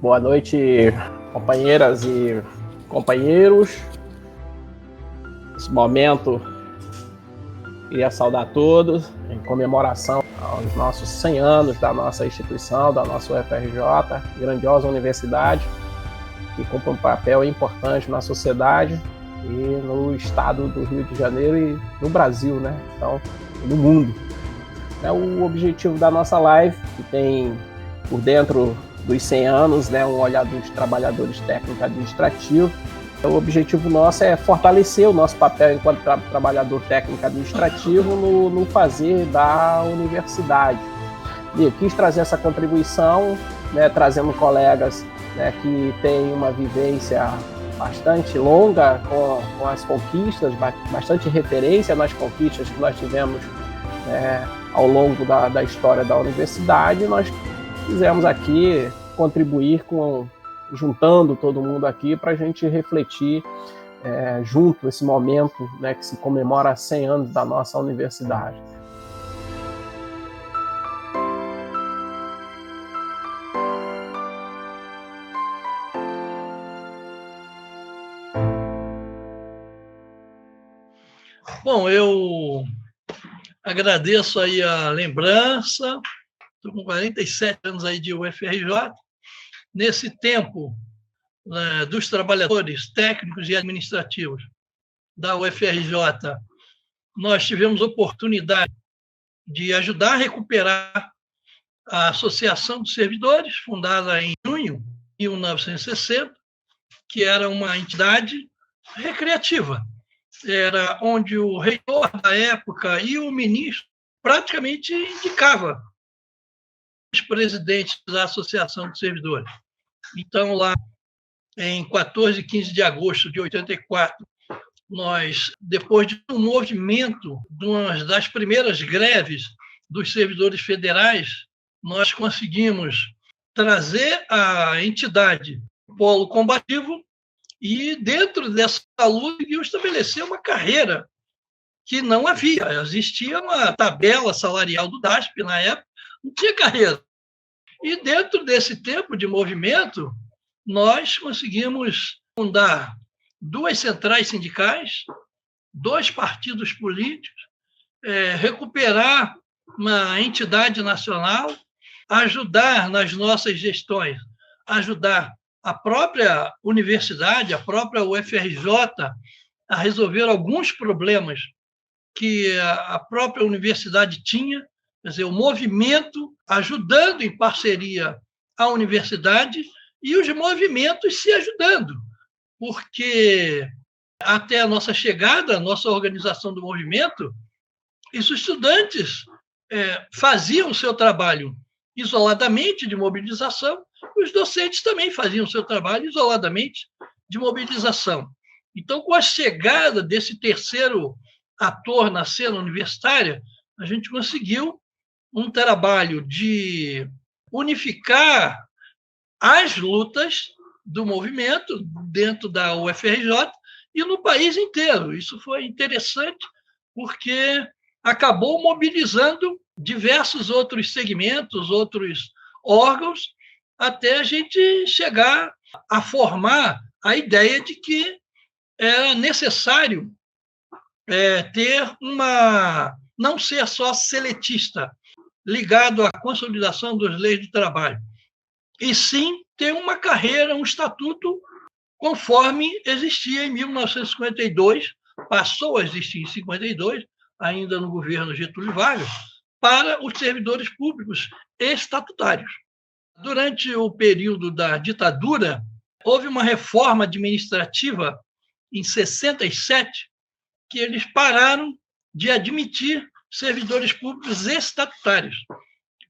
Boa noite, companheiras e companheiros. Nesse momento, queria saudar todos em comemoração aos nossos 100 anos da nossa instituição, da nossa UFRJ, grandiosa universidade, que cumpre um papel importante na sociedade e no estado do Rio de Janeiro e no Brasil, né? Então, no mundo. O objetivo da nossa live, que tem por dentro dos 100 anos, né, um olhar dos trabalhadores técnico-administrativos. O objetivo nosso é fortalecer o nosso papel enquanto trabalhador técnico-administrativo no fazer da universidade. E eu quis trazer essa contribuição, né, trazendo colegas, né, que têm uma vivência bastante longa com as conquistas, bastante referência nas conquistas que nós tivemos ao longo da história da universidade. Nós quisemos aqui contribuir juntando todo mundo aqui para a gente refletir junto esse momento, né, que se comemora 100 anos da nossa universidade. Bom, eu agradeço aí a lembrança. Estou com 47 anos aí de UFRJ. Nesse tempo, dos trabalhadores técnicos e administrativos da UFRJ, nós tivemos oportunidade de ajudar a recuperar a Associação dos Servidores, fundada em junho de 1960, que era uma entidade recreativa. Era onde o reitor da época e o ministro praticamente indicava os presidentes da Associação dos Servidores. Então, lá em 14 e 15 de agosto de 84, nós, depois de um movimento, de uma das primeiras greves dos servidores federais, nós conseguimos trazer a entidade polo combativo e, dentro dessa luta, conseguimos estabelecer uma carreira que não havia. Existia uma tabela salarial do DASP na época, não tinha carreira. E dentro desse tempo de movimento, nós conseguimos fundar 2 centrais sindicais, 2 partidos políticos, recuperar uma entidade nacional, ajudar nas nossas gestões, ajudar a própria universidade, a própria UFRJ, a resolver alguns problemas que a própria universidade tinha. Quer dizer, o movimento ajudando em parceria a universidade e os movimentos se ajudando, porque até a nossa chegada, a nossa organização do movimento, os estudantes faziam o seu trabalho isoladamente de mobilização, os docentes também faziam o seu trabalho isoladamente de mobilização. Então, com a chegada desse terceiro ator na cena universitária, a gente conseguiu um trabalho de unificar as lutas do movimento dentro da UFRJ e no país inteiro. Isso foi interessante porque acabou mobilizando diversos outros segmentos, outros órgãos, até a gente chegar a formar a ideia de que era necessário ter não ser só seletista, ligado à consolidação das leis do trabalho, e sim ter uma carreira, um estatuto conforme existia em 1952, passou a existir em 52, ainda no governo Getúlio Vargas, para os servidores públicos estatutários. Durante o período da ditadura, houve uma reforma administrativa em 67, que eles pararam de admitir servidores públicos estatutários.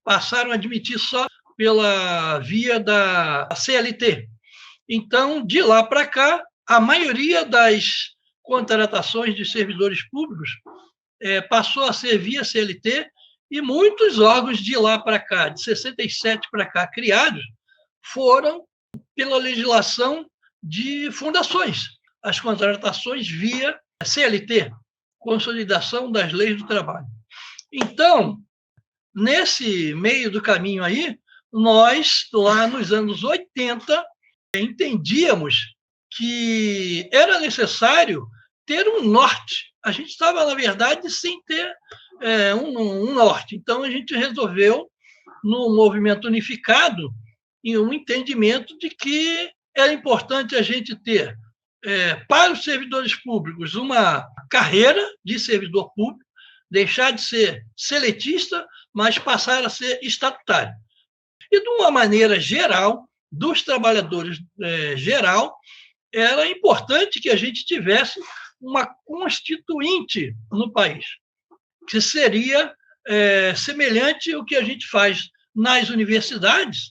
Passaram a admitir só pela via da CLT. Então, de lá para cá, a maioria das contratações de servidores públicos passou a ser via CLT e muitos órgãos de lá para cá, de 67 para cá, criados, foram pela legislação de fundações, as contratações via CLT, Consolidação das Leis do Trabalho. Então, nesse meio do caminho aí, nós, lá nos anos 80, entendíamos que era necessário ter um norte. A gente estava, na verdade, sem ter um norte. Então, a gente resolveu, no movimento unificado, em um entendimento de que era importante a gente ter, para os servidores públicos, uma carreira de servidor público, deixar de ser seletista, mas passar a ser estatutário. E, de uma maneira geral, dos trabalhadores geral, era importante que a gente tivesse uma constituinte no país, que seria semelhante ao que a gente faz nas universidades,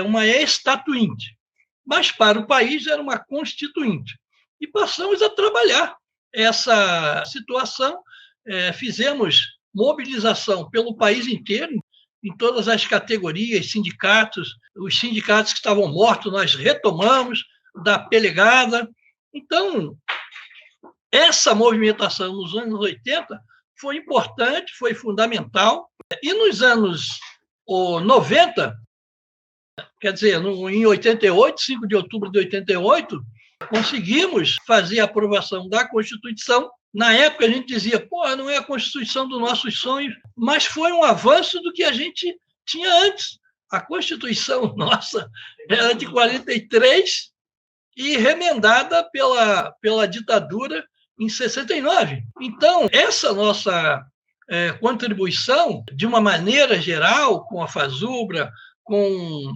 uma estatuinte. Mas, para o país, era uma constituinte. E passamos a trabalhar essa situação, fizemos mobilização pelo país inteiro, em todas as categorias, sindicatos, os sindicatos que estavam mortos, nós retomamos, da pelegada. Então, essa movimentação nos anos 80 foi importante, foi fundamental. E nos anos 90, quer dizer, em 88, 5 de outubro de 88, conseguimos fazer a aprovação da Constituição. Na época, a gente dizia, não é a Constituição dos nossos sonhos, mas foi um avanço do que a gente tinha antes. A Constituição nossa era de 43 e remendada pela ditadura em 69. Então, essa nossa contribuição, de uma maneira geral, com a FASUBRA, com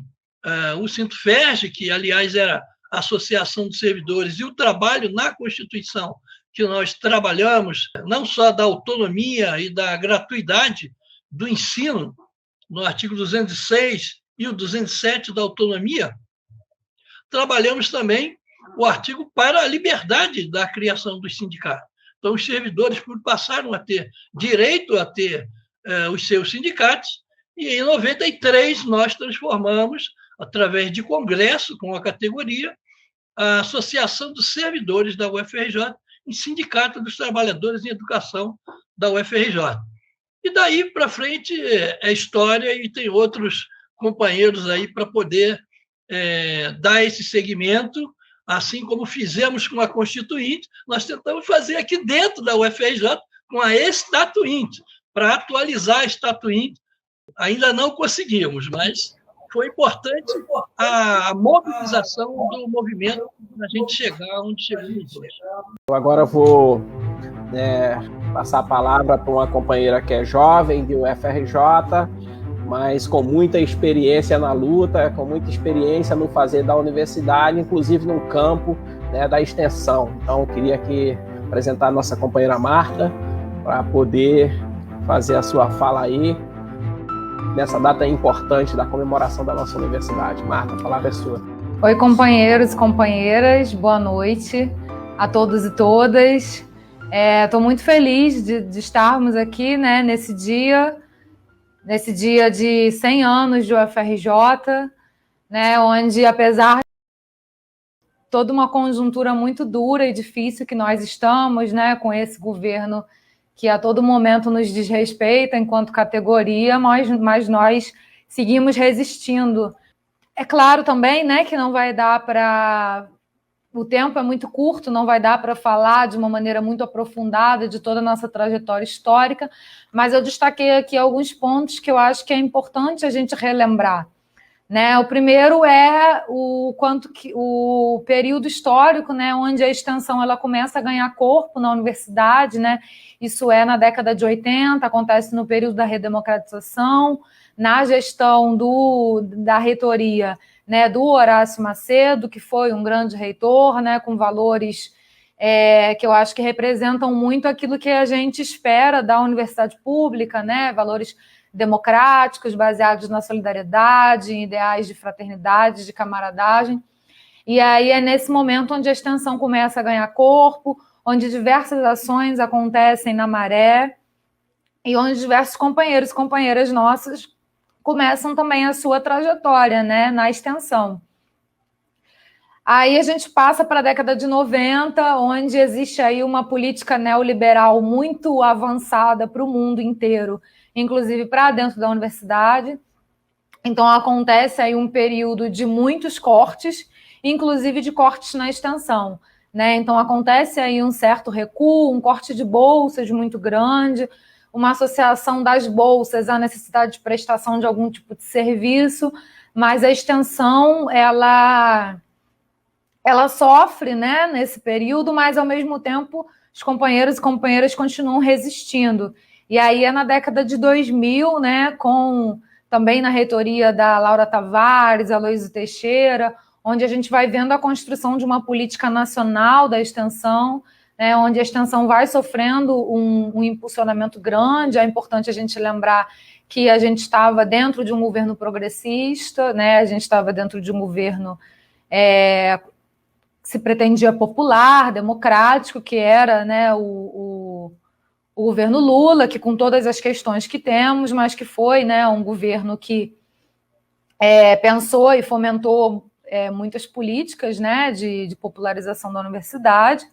o Sintoferj, que, aliás, era a Associação dos Servidores, e o trabalho na Constituição, que nós trabalhamos, não só da autonomia e da gratuidade do ensino, no artigo 206 e o 207 da autonomia, trabalhamos também o artigo para a liberdade da criação dos sindicatos. Então, os servidores passaram a ter direito a ter os seus sindicatos, e em 93 nós transformamos, através de congresso com a categoria, a Associação dos Servidores da UFRJ em Sindicato dos Trabalhadores em Educação da UFRJ. E daí para frente é história, e tem outros companheiros aí para poder dar esse segmento, assim como fizemos com a Constituinte, nós tentamos fazer aqui dentro da UFRJ com a Estatuinte, para atualizar a Estatuinte. Ainda não conseguimos, mas foi importante a mobilização do movimento para a gente chegar onde chegamos hoje. Eu agora vou passar a palavra para uma companheira que é jovem de UFRJ, mas com muita experiência na luta, com muita experiência no fazer da universidade, inclusive no campo da extensão. Então, eu queria aqui apresentar a nossa companheira Marta, para poder fazer a sua fala aí, nessa data importante da comemoração da nossa universidade. Marta, a palavra é sua. Oi, companheiros e companheiras, boa noite a todos e todas. Estou muito feliz de estarmos aqui, nesse dia de 100 anos de UFRJ, onde, apesar de toda uma conjuntura muito dura e difícil que nós estamos, com esse governo que a todo momento nos desrespeita enquanto categoria, mas nós seguimos resistindo. É claro também, que não vai dar para... O tempo é muito curto, não vai dar para falar de uma maneira muito aprofundada de toda a nossa trajetória histórica, mas eu destaquei aqui alguns pontos que eu acho que é importante a gente relembrar. O primeiro é o período histórico, onde a extensão ela começa a ganhar corpo na universidade, Isso é na década de 80, acontece no período da redemocratização, na gestão da reitoria, do Horácio Macedo, que foi um grande reitor, com valores que eu acho que representam muito aquilo que a gente espera da universidade pública, valores democráticos, baseados na solidariedade, em ideais de fraternidade, de camaradagem. E aí é nesse momento onde a extensão começa a ganhar corpo, onde diversas ações acontecem na Maré, e onde diversos companheiros e companheiras nossas começam também a sua trajetória, na extensão. Aí a gente passa para a década de 90, onde existe aí uma política neoliberal muito avançada para o mundo inteiro, inclusive para dentro da universidade, Então, acontece aí um período de muitos cortes, inclusive de cortes na extensão, né? Então, acontece aí um certo recuo, um corte de bolsas muito grande, uma associação das bolsas à necessidade de prestação de algum tipo de serviço, mas a extensão, ela sofre, né, nesse período, mas, ao mesmo tempo, os companheiros e companheiras continuam resistindo. E aí é na década de 2000, né, também na reitoria da Laura Tavares, Aloysio Teixeira, onde a gente vai vendo a construção de uma política nacional da extensão, né, onde a extensão vai sofrendo um impulsionamento grande. É importante a gente lembrar que a gente estava dentro de um governo progressista, né, a gente estava dentro de um governo que se pretendia popular, democrático, que era, né, o governo Lula, que com todas as questões que temos, mas que foi, né, um governo que pensou e fomentou muitas políticas, né, de popularização da universidade.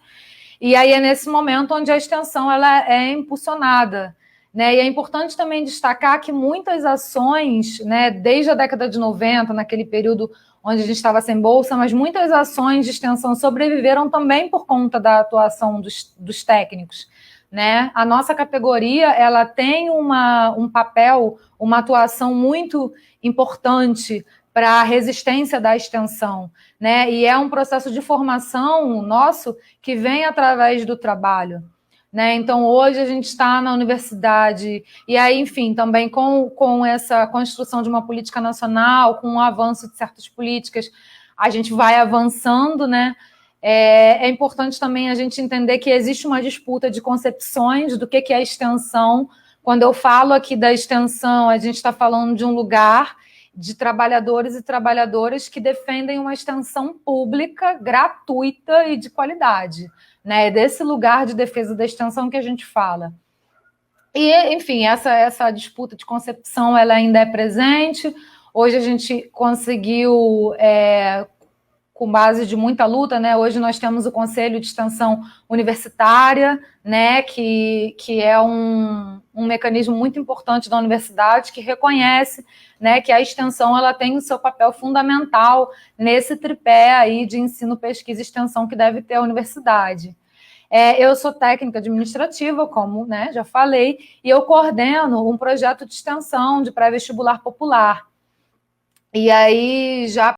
E aí é nesse momento onde a extensão ela é impulsionada, né? E é importante também destacar que muitas ações, né, desde a década de 90, naquele período onde a gente estava sem bolsa, mas muitas ações de extensão sobreviveram também por conta da atuação dos técnicos, né? A nossa categoria ela tem um papel, uma atuação muito importante para a resistência da extensão, né? E é um processo de formação nosso que vem através do trabalho, né? Então, hoje a gente está na universidade, e aí, enfim, também com essa construção de uma política nacional, com o avanço de certas políticas, a gente vai avançando, né? É importante também a gente entender que existe uma disputa de concepções do que é extensão. Quando eu falo aqui da extensão, a gente está falando de um lugar de trabalhadores e trabalhadoras que defendem uma extensão pública, gratuita e de qualidade, né? É desse lugar de defesa da extensão que a gente fala. E, enfim, essa disputa de concepção ela ainda é presente. Hoje a gente conseguiu, com base de muita luta, né? Hoje nós temos o Conselho de Extensão Universitária, né? Que é um mecanismo muito importante da universidade que reconhece, né, que a extensão ela tem o seu papel fundamental nesse tripé aí de ensino, pesquisa e extensão que deve ter a universidade. Eu sou técnica administrativa, como, né, já falei, e eu coordeno um projeto de extensão de pré-vestibular popular. E aí, já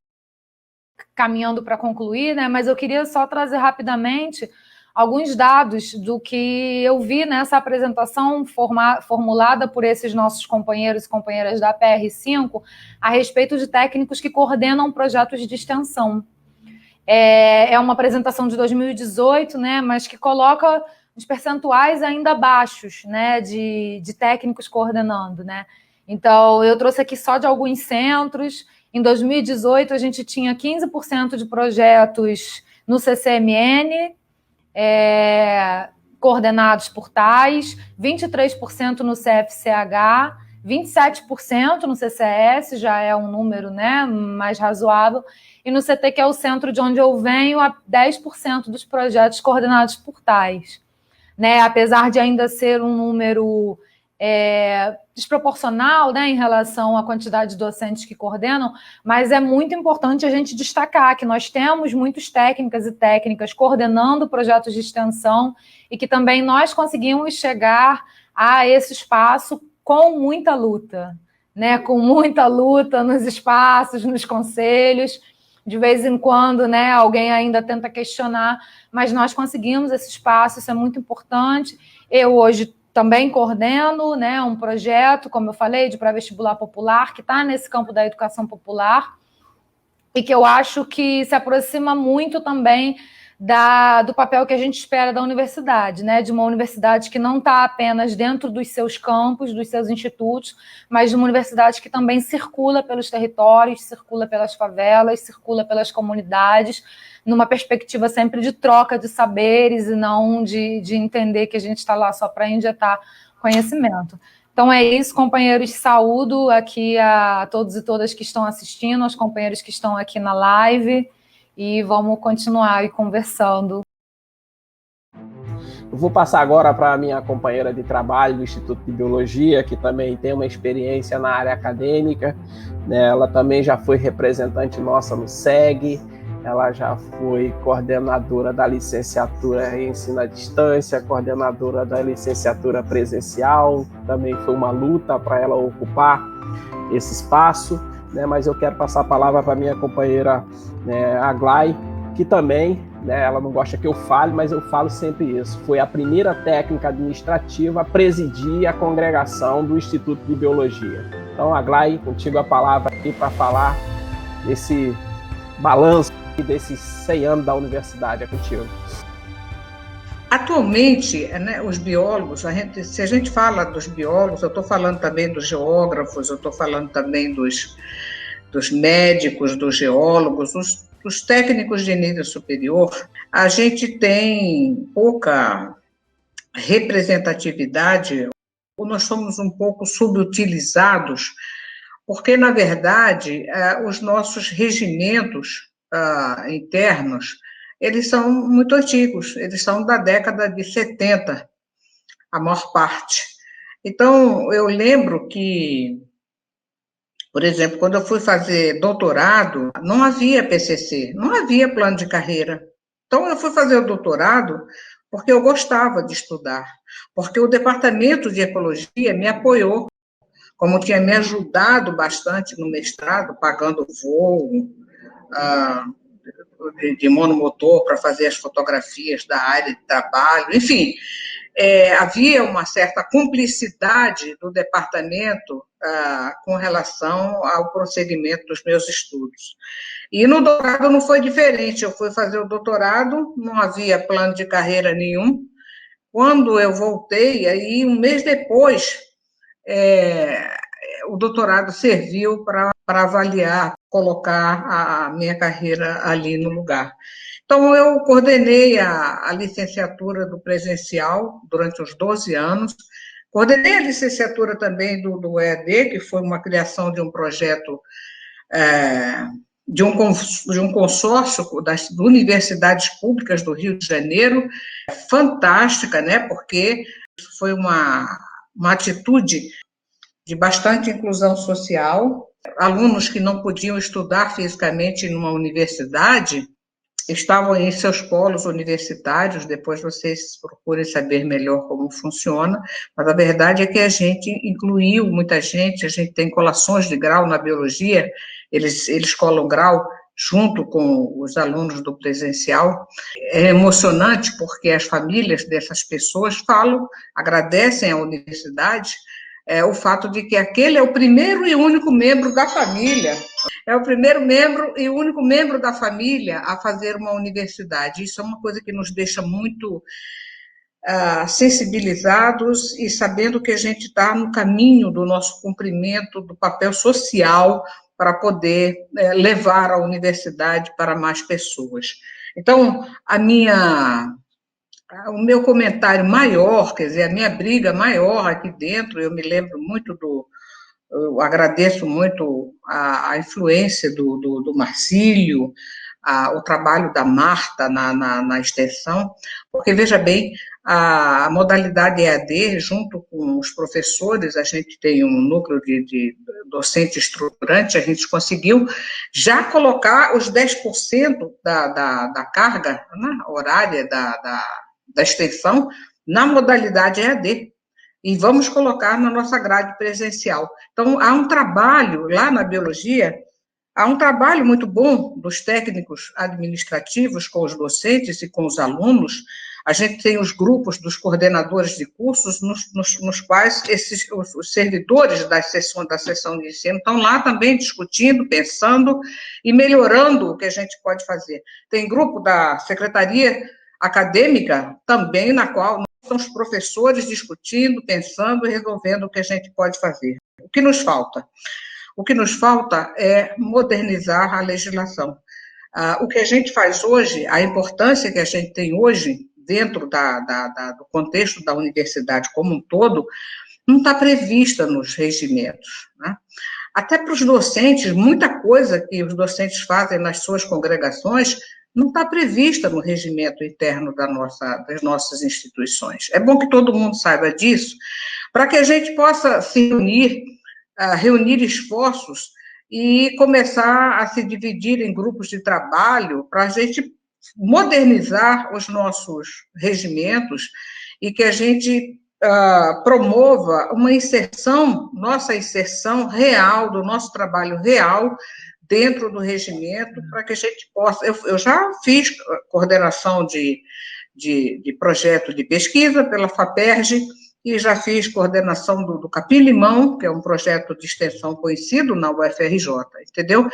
caminhando para concluir, né, mas eu queria só trazer rapidamente alguns dados do que eu vi nessa apresentação formulada por esses nossos companheiros e companheiras da PR5 a respeito de técnicos que coordenam projetos de extensão. É uma apresentação de 2018, né, mas que coloca os percentuais ainda baixos, né, de técnicos coordenando, né. Então, eu trouxe aqui só de alguns centros. Em 2018, a gente tinha 15% de projetos no CCMN, coordenados por tais, 23% no CFCH, 27% no CCS, já é um número, né, mais razoável, e no CT, que é o centro de onde eu venho, 10% dos projetos coordenados por tais, né, apesar de ainda ser um número desproporcional, né, em relação à quantidade de docentes que coordenam, mas é muito importante a gente destacar que nós temos muitos técnicas e técnicas coordenando projetos de extensão e que também nós conseguimos chegar a esse espaço com muita luta, né, com muita luta nos espaços, nos conselhos. De vez em quando, né, alguém ainda tenta questionar, mas nós conseguimos esse espaço, isso é muito importante. Eu hoje também coordeno, né, um projeto, como eu falei, de pré-vestibular popular, que está nesse campo da educação popular, e que eu acho que se aproxima muito também do papel que a gente espera da universidade, né, de uma universidade que não está apenas dentro dos seus campos, dos seus institutos, mas de uma universidade que também circula pelos territórios, circula pelas favelas, circula pelas comunidades, numa perspectiva sempre de troca de saberes e não de entender que a gente está lá só para injetar conhecimento. Então é isso, companheiros, saúdo aqui a todos e todas que estão assistindo, aos companheiros que estão aqui na live, e vamos continuar aí conversando. Eu vou passar agora para a minha companheira de trabalho do Instituto de Biologia, que também tem uma experiência na área acadêmica, né? Ela também já foi representante nossa no SEG, ela já foi coordenadora da licenciatura em ensino à distância, coordenadora da licenciatura presencial, também foi uma luta para ela ocupar esse espaço, né? Mas eu quero passar a palavra para a minha companheira, né, Aglai, que também, né, ela não gosta que eu fale, mas eu falo sempre isso, foi a primeira técnica administrativa a presidir a congregação do Instituto de Biologia. Então, Aglai, contigo a palavra aqui para falar desse balanço desses 100 anos da universidade. É contigo. Atualmente, né, os biólogos, se a gente fala dos biólogos, eu estou falando também dos geógrafos, eu estou falando também dos médicos, dos geólogos, dos técnicos de nível superior, a gente tem pouca representatividade, ou nós somos um pouco subutilizados, porque, na verdade, os nossos regimentos internos, eles são muito antigos, eles são da década de 70, a maior parte. Então, eu lembro que, por exemplo, quando eu fui fazer doutorado, não havia PCC, não havia plano de carreira. Então, eu fui fazer o doutorado porque eu gostava de estudar, porque o departamento de ecologia me apoiou, como tinha me ajudado bastante no mestrado, pagando voo de monomotor para fazer as fotografias da área de trabalho, enfim, havia uma certa cumplicidade do departamento com relação ao prosseguimento dos meus estudos. E no doutorado não foi diferente, eu fui fazer o doutorado, não havia plano de carreira nenhum. Quando eu voltei, aí um mês depois, o doutorado serviu para avaliar, colocar a minha carreira ali no lugar. Então, eu coordenei a licenciatura do presencial durante os 12 anos, coordenei a licenciatura também do EAD, que foi uma criação de um projeto, de um consórcio das universidades públicas do Rio de Janeiro, fantástica, né, porque foi uma atitude de bastante inclusão social. Alunos que não podiam estudar fisicamente numa universidade estavam em seus polos universitários, depois vocês procurem saber melhor como funciona, mas a verdade é que a gente incluiu muita gente, a gente tem colações de grau na biologia, eles colam grau junto com os alunos do presencial. É emocionante porque as famílias dessas pessoas agradecem à universidade o fato de que aquele é o primeiro e único membro da família, é o primeiro membro e único membro da família a fazer uma universidade. Isso é uma coisa que nos deixa muito sensibilizados e sabendo que a gente está no caminho do nosso cumprimento do papel social para poder levar a universidade para mais pessoas. Então, o meu comentário maior, quer dizer, a minha briga maior aqui dentro, eu me lembro muito eu agradeço muito a influência do Marcílio, o trabalho da Marta na extensão, porque, veja bem, a modalidade EAD, junto com os professores, a gente tem um núcleo de docente estruturante, a gente conseguiu já colocar os 10% da carga, né, horária da extensão na modalidade EAD, e vamos colocar na nossa grade presencial. Então, há um trabalho lá na biologia, há um trabalho muito bom dos técnicos administrativos com os docentes e com os alunos. A gente tem os grupos dos coordenadores de cursos, nos quais os servidores da sessão de ensino estão lá também discutindo, pensando e melhorando o que a gente pode fazer. Tem grupo da secretaria acadêmica também, na qual nós somos professores discutindo, pensando e resolvendo o que a gente pode fazer. O que nos falta? O que nos falta é modernizar a legislação. O que a gente faz hoje, a importância que a gente tem hoje, dentro do contexto da universidade como um todo, não está prevista nos regimentos, né? Até para os docentes, muita coisa que os docentes fazem nas suas congregações não está prevista no regimento interno das nossas instituições. É bom que todo mundo saiba disso, para que a gente possa se reunir esforços e começar a se dividir em grupos de trabalho para a gente modernizar os nossos regimentos e que a gente promova uma nossa inserção real, do nosso trabalho real dentro do regimento, para que a gente possa... Eu já fiz coordenação de projeto de pesquisa pela FAPERJ, e já fiz coordenação do Capim-Limão, que é um projeto de extensão conhecido na UFRJ, entendeu?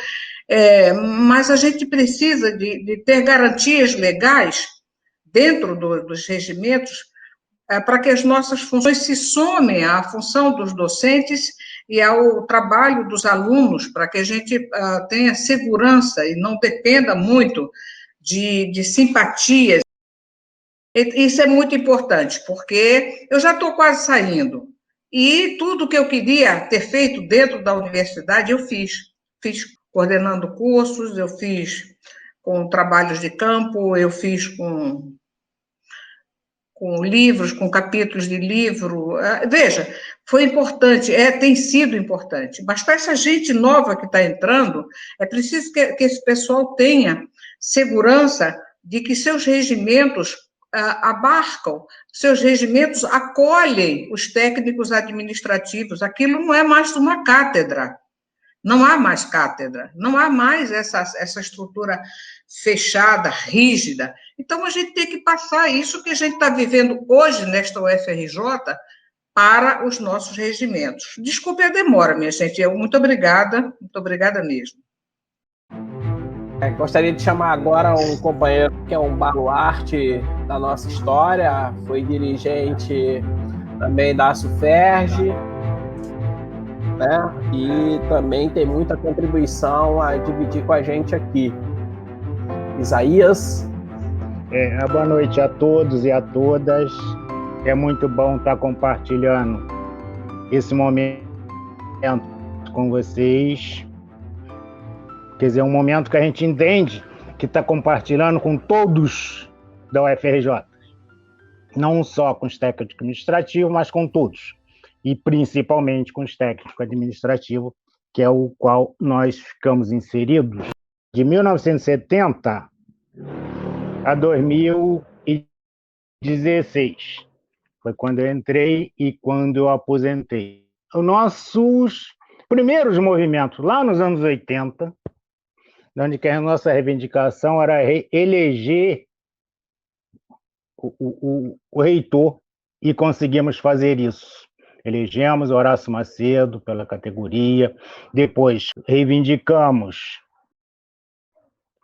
Mas a gente precisa de ter garantias legais dentro dos regimentos para que as nossas funções se somem à função dos docentes e ao trabalho dos alunos, para que a gente tenha segurança e não dependa muito de simpatias. Isso é muito importante, porque eu já estou quase saindo, e tudo que eu queria ter feito dentro da universidade, eu fiz. Fiz coordenando cursos, eu fiz com trabalhos de campo, eu fiz com livros, com capítulos de livro. Veja, foi importante, tem sido importante, mas para essa gente nova que está entrando, é preciso que esse pessoal tenha segurança de que seus regimentos abarcam, seus regimentos acolhem os técnicos administrativos. Aquilo não é mais uma cátedra, não há mais cátedra, não há mais essa estrutura fechada, rígida. Então, a gente tem que passar isso que a gente está vivendo hoje nesta UFRJ para os nossos regimentos. Desculpe a demora, minha gente, muito obrigada mesmo. Gostaria de chamar agora um companheiro que é um baluarte da nossa história, foi dirigente também da SUFERJ, né? E também tem muita contribuição a dividir com a gente aqui. Isaías. Boa noite a todos e a todas. É muito bom estar compartilhando esse momento com vocês. Quer dizer, um momento que a gente entende que está compartilhando com todos da UFRJ. Não só com os técnicos administrativos, mas com todos. E principalmente com os técnicos administrativos, que é o qual nós ficamos inseridos de 1970 a 2016. Foi quando eu entrei e quando eu aposentei. Os nossos primeiros movimentos, lá nos anos 80, onde que a nossa reivindicação era eleger o reitor, e conseguimos fazer isso. Elegemos Horácio Macedo pela categoria, depois reivindicamos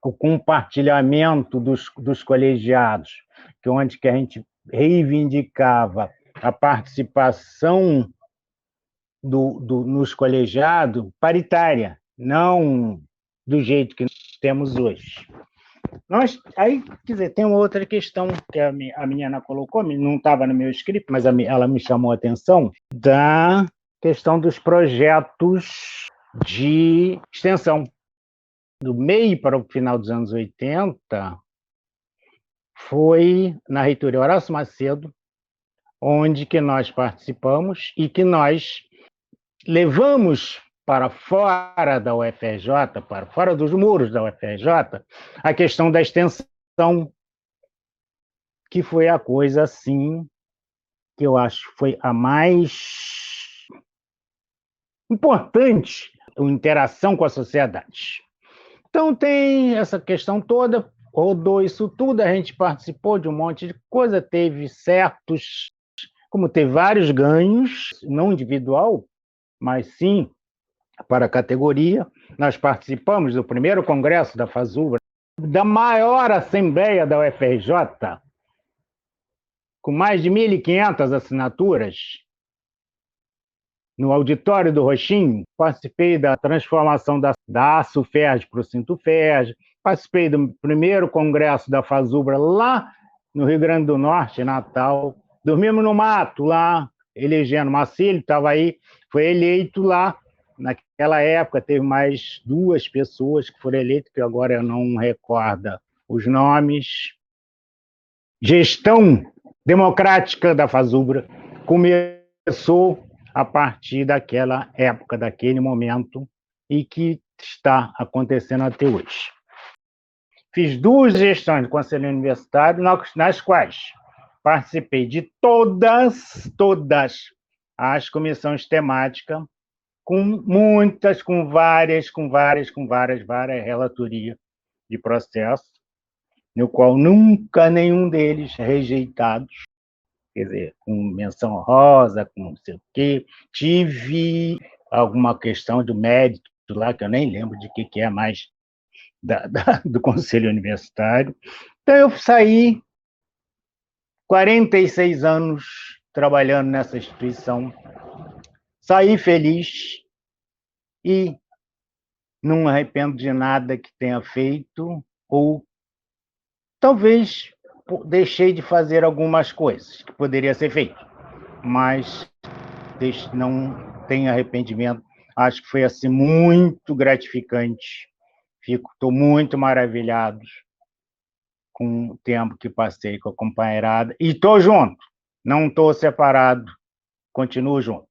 o compartilhamento dos colegiados, onde que a gente reivindicava a participação nos colegiados paritária, não do jeito que nós temos hoje. Aí, quer dizer, tem uma outra questão que a menina colocou, não estava no meu script, mas ela me chamou a atenção, da questão dos projetos de extensão. Do meio para o final dos anos 80, foi na reitoria Horácio Macedo, onde que nós participamos e que nós levamos para fora da UFRJ, para fora dos muros da UFRJ, a questão da extensão, que foi a coisa, assim, que eu acho que foi a mais importante, a interação com a sociedade. Então, tem essa questão toda, rodou isso tudo, a gente participou de um monte de coisa, teve certos, como teve vários ganhos, não individual, mas sim para a categoria. Nós participamos do primeiro congresso da FASUBRA, da maior assembleia da UFRJ, com mais de 1.500 assinaturas, no auditório do Roxinho. Participei da transformação da SUFERJ para o SINTUFERJ, participei do primeiro congresso da FASUBRA lá no Rio Grande do Norte, Natal. Dormimos no mato lá, elegendo Marcílio, estava aí, foi eleito lá. Naquela época, teve mais 2 pessoas que foram eleitas, que agora eu não recordo os nomes. Gestão democrática da FASUBRA começou a partir daquela época, daquele momento, e que está acontecendo até hoje. Fiz 2 gestões do Conselho Universitário, nas quais participei de todas as comissões temáticas, com várias relatorias de processo, no qual nunca nenhum deles rejeitados, quer dizer, com menção honrosa, com não sei o quê. Tive alguma questão do mérito lá, que eu nem lembro de que é mais do Conselho Universitário. Então, eu saí 46 anos trabalhando nessa instituição, saí feliz e não me arrependo de nada que tenha feito, ou talvez deixei de fazer algumas coisas que poderia ser feito, mas não tenho arrependimento. Acho que foi assim muito gratificante. Estou muito maravilhado com o tempo que passei com a companheirada. E estou junto, não estou separado, continuo junto.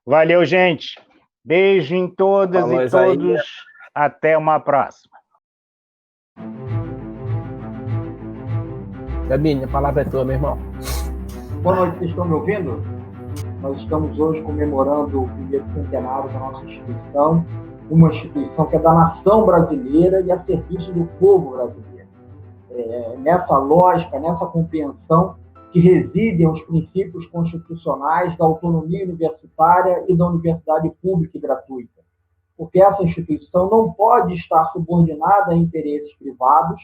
Valeu, gente. Beijo em todas e todos. Até uma próxima. Gabinho, a palavra é tua, meu irmão. Boa noite, vocês estão me ouvindo? Nós estamos hoje comemorando o primeiro centenário da nossa instituição, uma instituição que é da nação brasileira e a serviço do povo brasileiro. Nessa lógica, nessa compreensão que residem os princípios constitucionais da autonomia universitária e da universidade pública e gratuita. Porque essa instituição não pode estar subordinada a interesses privados,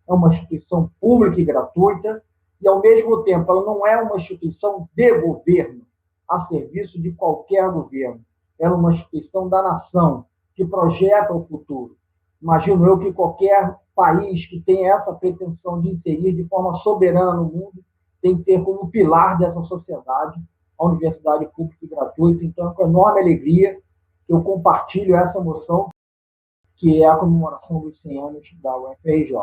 é uma instituição pública e gratuita, e, ao mesmo tempo, ela não é uma instituição de governo, a serviço de qualquer governo. Ela é uma instituição da nação, que projeta o futuro. Imagino eu que qualquer país que tenha essa pretensão de inserir de forma soberana no mundo tem que ter como pilar dessa sociedade a universidade pública e gratuita. Então, é com enorme alegria que eu compartilho essa emoção, que é a comemoração dos 100 anos da UFRJ.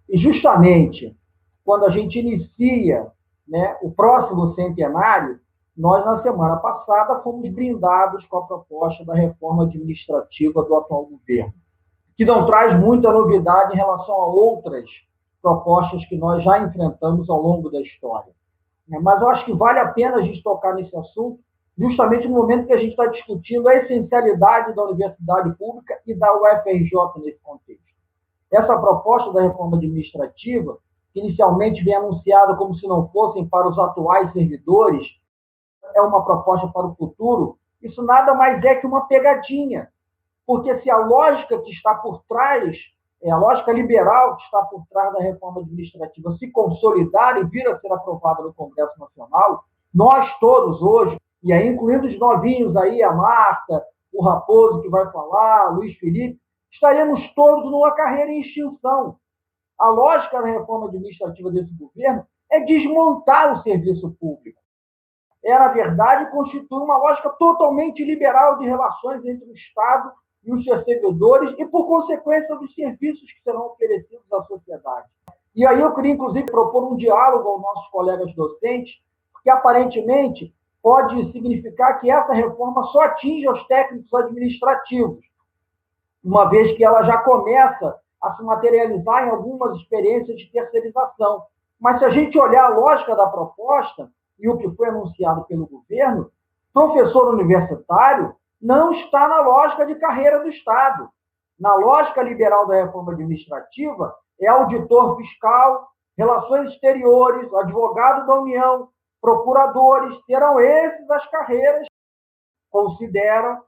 E, justamente, quando a gente inicia, né, o próximo centenário, nós, na semana passada, fomos brindados com a proposta da reforma administrativa do atual governo, que não traz muita novidade em relação a outras propostas que nós já enfrentamos ao longo da história. Mas eu acho que vale a pena a gente tocar nesse assunto, justamente no momento que a gente está discutindo a essencialidade da universidade pública e da UFRJ nesse contexto. Essa proposta da reforma administrativa, que inicialmente vem anunciada como se não fossem para os atuais servidores, é uma proposta para o futuro, isso nada mais é que uma pegadinha. Porque se a lógica que está por trás, a lógica liberal que está por trás da reforma administrativa se consolidar e vir a ser aprovada no Congresso Nacional, nós todos hoje, e aí incluindo os novinhos aí, a Marta, o Raposo que vai falar, o Luiz Felipe, estaremos todos numa carreira em extinção. A lógica da reforma administrativa desse governo é desmontar o serviço público. Na verdade, constitui uma lógica totalmente liberal de relações entre o Estado e os seus servidores e, por consequência, dos serviços que serão oferecidos à sociedade. E aí eu queria, inclusive, propor um diálogo aos nossos colegas docentes, porque, aparentemente, pode significar que essa reforma só atinge os técnicos administrativos, uma vez que ela já começa a se materializar em algumas experiências de terceirização. Mas, se a gente olhar a lógica da proposta e o que foi anunciado pelo governo, professor universitário não está na lógica de carreira do Estado. Na lógica liberal da reforma administrativa, é auditor fiscal, relações exteriores, advogado da União, procuradores, terão esses as carreiras que consideram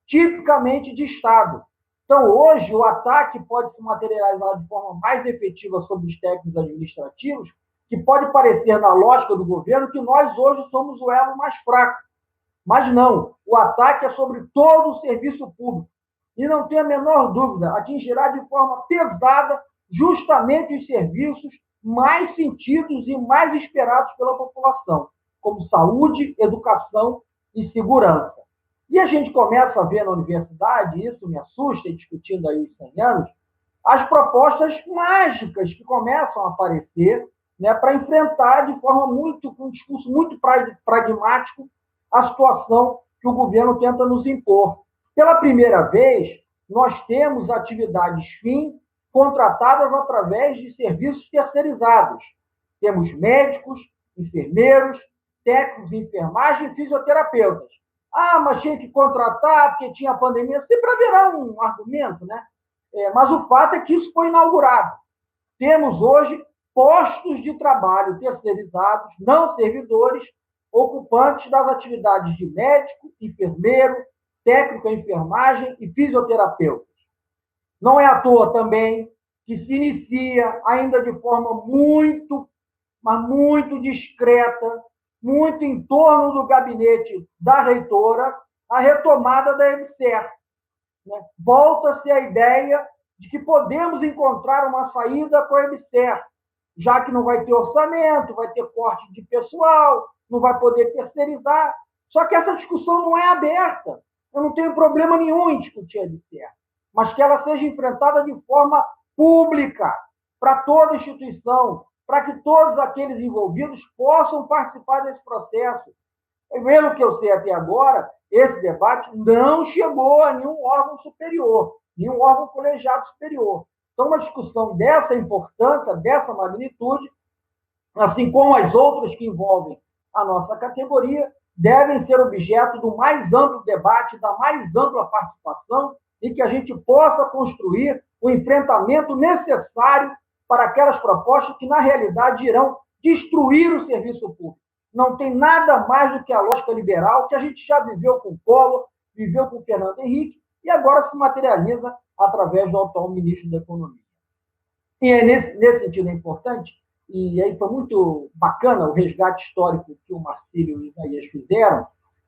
tipicamente de Estado. Então, hoje, o ataque pode se materializar de forma mais efetiva sobre os técnicos administrativos, que pode parecer, na lógica do governo, que nós hoje somos o elo mais fraco. Mas não, o ataque é sobre todo o serviço público. E não tem a menor dúvida, atingirá de forma pesada justamente os serviços mais sentidos e mais esperados pela população, como saúde, educação e segurança. E a gente começa a ver na universidade, isso me assusta, discutindo aí os 100 anos, as propostas mágicas que começam a aparecer, né, para enfrentar de forma com um discurso muito pragmático a situação que o governo tenta nos impor. Pela primeira vez, nós temos atividades fim contratadas através de serviços terceirizados. Temos médicos, enfermeiros, técnicos de enfermagem e fisioterapeutas. Ah, mas tinha que contratar porque tinha pandemia. Sempre haverá um argumento, né? Mas o fato é que isso foi inaugurado. Temos hoje postos de trabalho terceirizados, não servidores, ocupantes das atividades de médico, enfermeiro, técnico em enfermagem e fisioterapeutas. Não é à toa também que se inicia, ainda de forma muito, mas muito discreta, muito em torno do gabinete da reitora, a retomada da EBSER. Né? Volta-se a ideia de que podemos encontrar uma saída com a EBSER, já que não vai ter orçamento, vai ter corte de pessoal, não vai poder terceirizar. Só que essa discussão não é aberta. Eu não tenho problema nenhum em discutir a EBSER, mas que ela seja enfrentada de forma pública, para toda a instituição, para que todos aqueles envolvidos possam participar desse processo. Pelo que eu sei até agora, esse debate não chegou a nenhum órgão superior, nenhum órgão colegiado superior. Então, uma discussão dessa importância, dessa magnitude, assim como as outras que envolvem a nossa categoria, devem ser objeto do mais amplo debate, da mais ampla participação, e que a gente possa construir o enfrentamento necessário para aquelas propostas que, na realidade, irão destruir o serviço público. Não tem nada mais do que a lógica liberal, que a gente já viveu com o Collor, viveu com o Fernando Henrique, e agora se materializa através do atual ministro da Economia. E nesse sentido é importante, e aí foi muito bacana o resgate histórico que o Marcílio e o Isaías fizeram,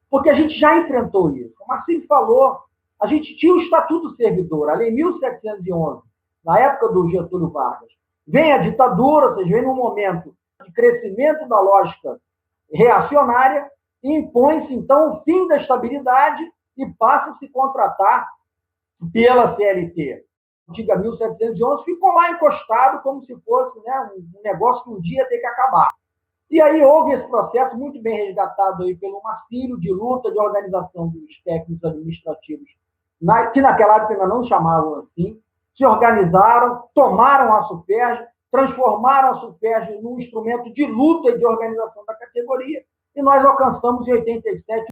porque a gente já enfrentou isso. O Marcílio falou, a gente tinha o Estatuto do Servidor, a Lei 1711, na época do Getúlio Vargas. Vem a ditadura, vocês veem num momento de crescimento da lógica reacionária, e impõe-se, então, o fim da estabilidade e passa a se contratar pela CLT. A antiga 1711 ficou lá encostado como se fosse, né, um negócio que um dia tem que acabar. E aí houve esse processo muito bem resgatado aí pelo Marcílio, de luta, de organização dos técnicos administrativos, que naquela época ainda não chamavam assim, se organizaram, tomaram a SUFERJ, transformaram a SUFERJ num instrumento de luta e de organização da categoria, e nós alcançamos em 87,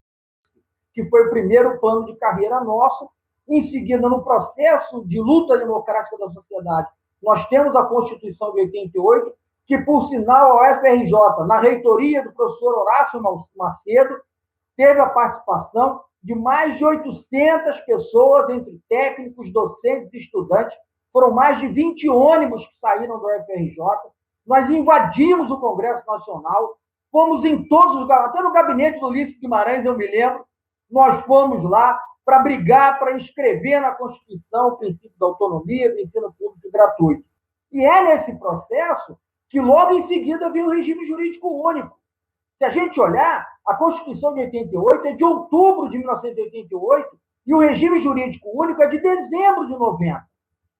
que foi o primeiro plano de carreira nosso. Em seguida, no processo de luta democrática da sociedade, nós temos a Constituição de 88, que, por sinal, a UFRJ, na reitoria do professor Horácio Macedo, teve a participação de mais de 800 pessoas, entre técnicos, docentes e estudantes. Foram mais de 20 ônibus que saíram da UFRJ. Nós invadimos o Congresso Nacional, fomos em todos os lugares, até no gabinete do Ulisses Guimarães, eu me lembro, nós fomos lá para brigar, para inscrever na Constituição o princípio da autonomia, do ensino público gratuito. E é nesse processo que logo em seguida vem o regime jurídico único. Se a gente olhar, a Constituição de 88 é de outubro de 1988 e o regime jurídico único é de dezembro de 90.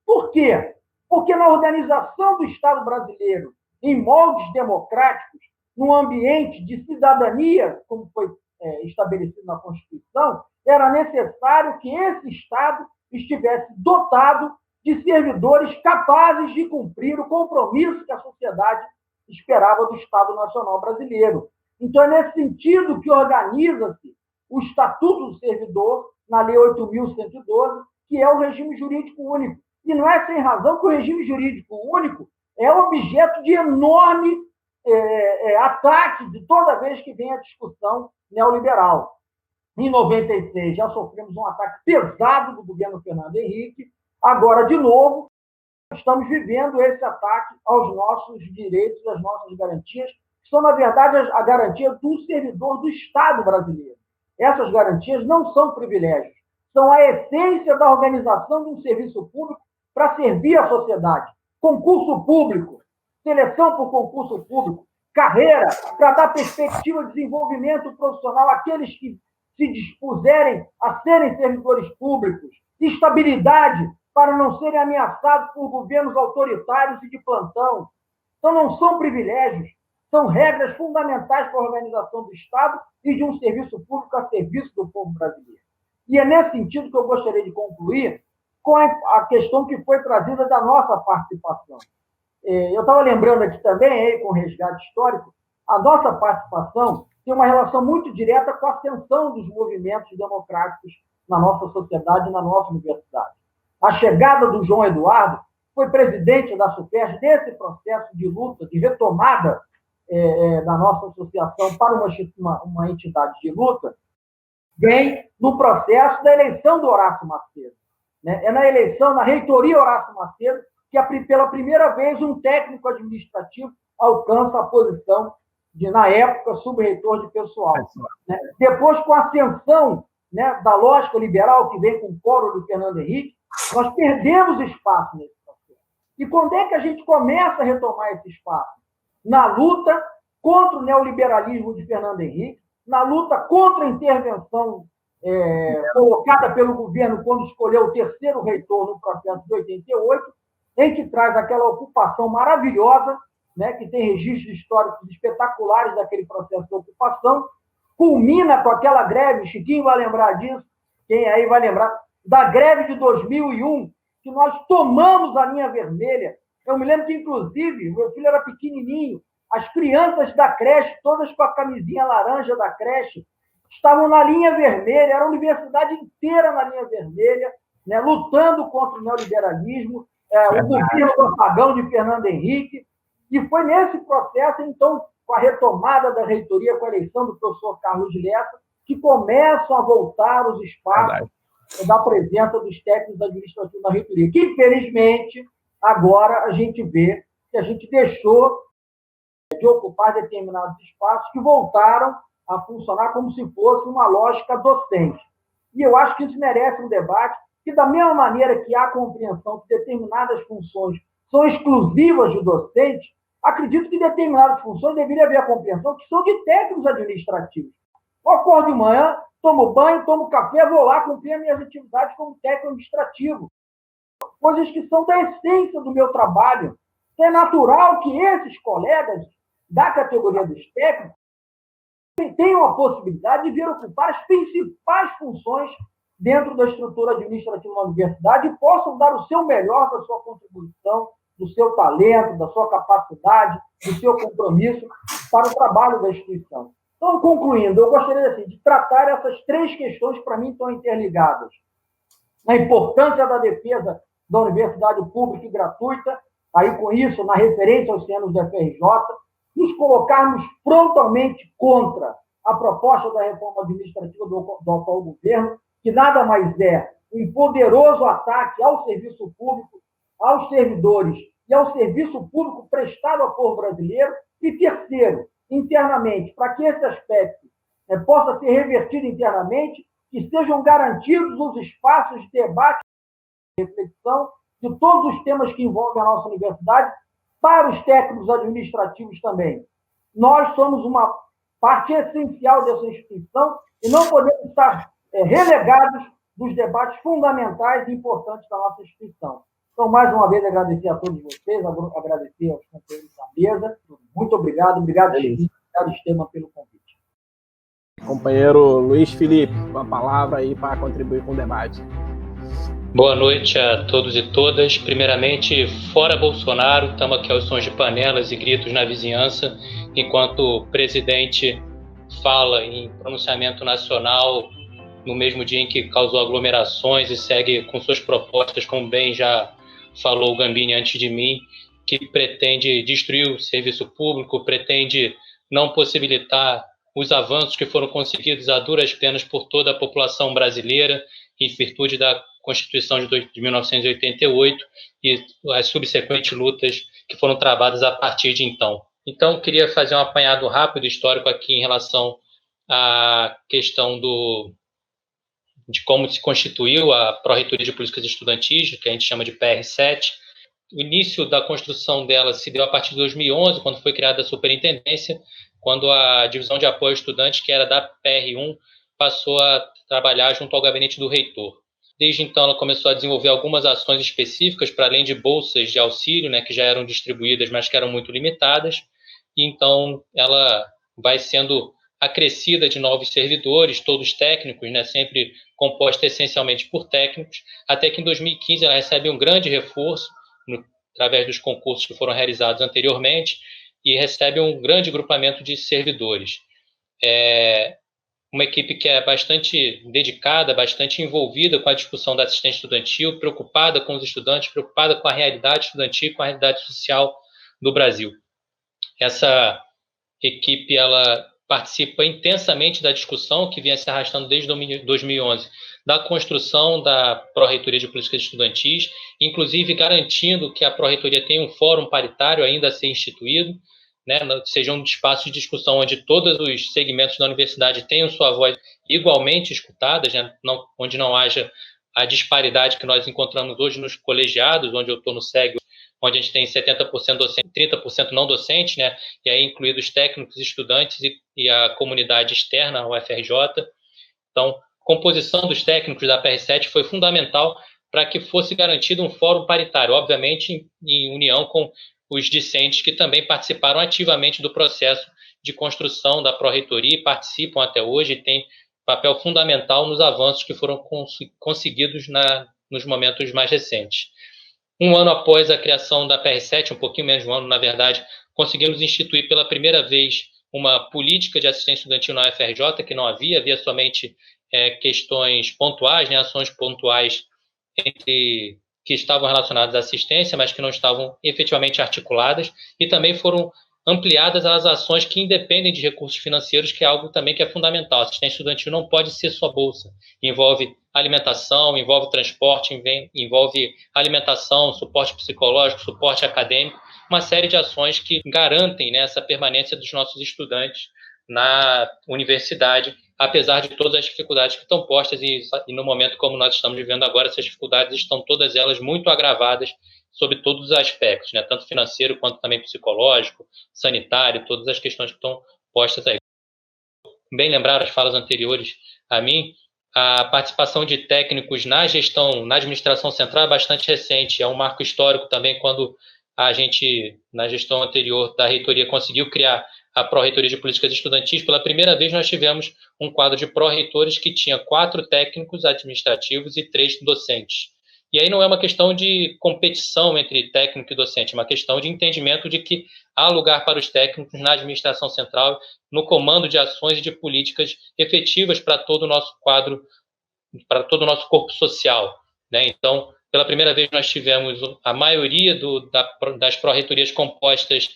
Por quê? Porque na organização do Estado brasileiro, em moldes democráticos, num ambiente de cidadania, como foi estabelecido na Constituição, era necessário que esse Estado estivesse dotado de servidores capazes de cumprir o compromisso que a sociedade esperava do Estado Nacional Brasileiro. Então, é nesse sentido que organiza-se o Estatuto do Servidor, na Lei 8.112, que é o regime jurídico único. E não é sem razão que o regime jurídico único é objeto de enorme ataque de toda vez que vem a discussão neoliberal. Em 96, já sofremos um ataque pesado do governo Fernando Henrique. Agora, de novo, estamos vivendo esse ataque aos nossos direitos, às nossas garantias, que são, na verdade, a garantia do servidor do Estado brasileiro. Essas garantias não são privilégios, são a essência da organização de um serviço público para servir a sociedade. Concurso público, seleção por concurso público, carreira para dar perspectiva de desenvolvimento profissional àqueles que se dispuserem a serem servidores públicos, estabilidade para não serem ameaçados por governos autoritários e de plantão. Então, não são privilégios, são regras fundamentais para a organização do Estado e de um serviço público a serviço do povo brasileiro. E é nesse sentido que eu gostaria de concluir com a questão que foi trazida da nossa participação. Eu estava lembrando aqui também, com o resgate histórico, a nossa participação tem uma relação muito direta com a ascensão dos movimentos democráticos na nossa sociedade e na nossa universidade. A chegada do João Eduardo foi presidente da SUPERJ desse processo de luta, de retomada da nossa associação para uma entidade de luta, vem no processo da eleição do Horácio Macedo. Né? É na eleição, na reitoria Horácio Macedo, que pela primeira vez um técnico administrativo alcança a posição de, na época, subreitor de pessoal. Né? Depois, com a ascensão, né, da lógica liberal que vem com o coro do Fernando Henrique, nós perdemos espaço nesse processo. E quando é que a gente começa a retomar esse espaço? Na luta contra o neoliberalismo de Fernando Henrique, na luta contra a intervenção colocada pelo governo quando escolheu o terceiro reitor no processo de 88, em que traz aquela ocupação maravilhosa, né, que tem registros históricos espetaculares daquele processo de ocupação, culmina com aquela greve, Chiquinho vai lembrar disso, quem aí vai lembrar, da greve de 2001, que nós tomamos a linha vermelha. Eu me lembro que, inclusive, meu filho era pequenininho, as crianças da creche, todas com a camisinha laranja da creche, estavam na linha vermelha, era a universidade inteira na linha vermelha, né, lutando contra o neoliberalismo, o governo do apagão de Fernando Henrique, e foi nesse processo, então, com a retomada da reitoria, com a eleição do professor Carlos Lessa, que começam a voltar os espaços da presença dos técnicos administrativos na reitoria, que, infelizmente, agora a gente vê que a gente deixou de ocupar determinados espaços que voltaram a funcionar como se fosse uma lógica docente. E eu acho que isso merece um debate, que da mesma maneira que há compreensão que determinadas funções são exclusivas do docente, acredito que determinadas funções deveria haver a compreensão que são de técnicos administrativos. Eu acordo de manhã, tomo banho, tomo café, vou lá cumprir as minhas atividades como técnico administrativo. Coisas que são da essência do meu trabalho. É natural que esses colegas da categoria dos técnicos tenham a possibilidade de vir ocupar as principais funções dentro da estrutura administrativa da universidade e possam dar o seu melhor da sua contribuição, do seu talento, da sua capacidade, do seu compromisso para o trabalho da instituição. Então, concluindo, eu gostaria assim, de tratar essas três questões que, para mim, estão interligadas. A importância da defesa da universidade pública e gratuita, aí com isso, na referência aos anos da FRJ, nos colocarmos frontalmente contra a proposta da reforma administrativa do atual governo, que nada mais é um poderoso ataque ao serviço público, aos servidores e ao serviço público prestado ao povo brasileiro. E terceiro, internamente, para que esse aspecto possa ser revertido internamente, que sejam garantidos os espaços de debate e reflexão de todos os temas que envolvem a nossa universidade, para os técnicos administrativos também. Nós somos uma parte essencial dessa instituição e não podemos estar relegados dos debates fundamentais e importantes da nossa instituição. Então, mais uma vez, agradecer a todos vocês, agradecer aos companheiros da mesa. Muito obrigado, Chiquinho, obrigado, Esteban, pelo convite. Companheiro Luiz Felipe, uma palavra aí para contribuir com o debate. Boa noite a todos e todas. Primeiramente, fora Bolsonaro, estamos aqui aos sons de panelas e gritos na vizinhança, enquanto o presidente fala em pronunciamento nacional no mesmo dia em que causou aglomerações e segue com suas propostas, como bem já falou o Gambini antes de mim, que pretende destruir o serviço público, pretende não possibilitar os avanços que foram conseguidos a duras penas por toda a população brasileira, em virtude da Constituição de 1988 e as subsequentes lutas que foram travadas a partir de então. Então, queria fazer um apanhado rápido histórico aqui em relação à questão de como se constituiu a Pró-Reitoria de Políticas Estudantis, que a gente chama de PR7. O início da construção dela se deu a partir de 2011, quando foi criada a superintendência, quando a divisão de apoio ao estudante, que era da PR1, passou a trabalhar junto ao gabinete do reitor. Desde então, ela começou a desenvolver algumas ações específicas, para além de bolsas de auxílio, né, que já eram distribuídas, mas que eram muito limitadas. E então, ela vai sendo acrescida de novos servidores, todos técnicos, né, sempre composta essencialmente por técnicos, até que em 2015 ela recebe um grande reforço, através dos concursos que foram realizados anteriormente, e recebe um grande grupamento de servidores. Uma equipe que é bastante dedicada, bastante envolvida com a discussão da assistência estudantil, preocupada com os estudantes, preocupada com a realidade estudantil, com a realidade social do Brasil. Essa equipe ela participa intensamente da discussão que vinha se arrastando desde 2011, da construção da Pró-Reitoria de Políticas Estudantis, inclusive garantindo que a Pró-Reitoria tenha um fórum paritário ainda a ser instituído, né, seja um espaço de discussão onde todos os segmentos da universidade tenham sua voz igualmente escutadas, né, onde não haja a disparidade que nós encontramos hoje nos colegiados, onde eu estou no SEG, onde a gente tem 70% docente, 30% não docente, né, e aí incluídos técnicos, estudantes e a comunidade externa ao UFRJ. Então, a composição dos técnicos da PR7 foi fundamental para que fosse garantido um fórum paritário, obviamente em união com os discentes que também participaram ativamente do processo de construção da Pró-Reitoria e participam até hoje e têm papel fundamental nos avanços que foram conseguidos nos momentos mais recentes. Um ano após a criação da PR7, um pouquinho menos de um ano, na verdade, conseguimos instituir pela primeira vez uma política de assistência estudantil na UFRJ, que não havia somente questões pontuais, né, ações pontuais que estavam relacionadas à assistência, mas que não estavam efetivamente articuladas, e também foram ampliadas as ações que independem de recursos financeiros, que é algo também que é fundamental. A assistência estudantil não pode ser só bolsa. Envolve alimentação, envolve transporte, envolve alimentação, suporte psicológico, suporte acadêmico, uma série de ações que garantem, né, essa permanência dos nossos estudantes na universidade, apesar de todas as dificuldades que estão postas, e no momento como nós estamos vivendo agora, essas dificuldades estão todas elas muito agravadas sobre todos os aspectos, né? Tanto financeiro quanto também psicológico, sanitário, todas as questões que estão postas aí. Bem lembrar as falas anteriores a mim, a participação de técnicos na gestão, na administração central é bastante recente, é um marco histórico também quando a gente, na gestão anterior da reitoria, conseguiu criar a Pró-Reitoria de Políticas Estudantis. Pela primeira vez nós tivemos um quadro de pró-reitores que tinha 4 técnicos administrativos e 3 docentes. E aí não é uma questão de competição entre técnico e docente, é uma questão de entendimento de que há lugar para os técnicos na administração central, no comando de ações e de políticas efetivas para todo o nosso quadro, para todo o nosso corpo social, né? Então, pela primeira vez nós tivemos a maioria das pró-reitorias compostas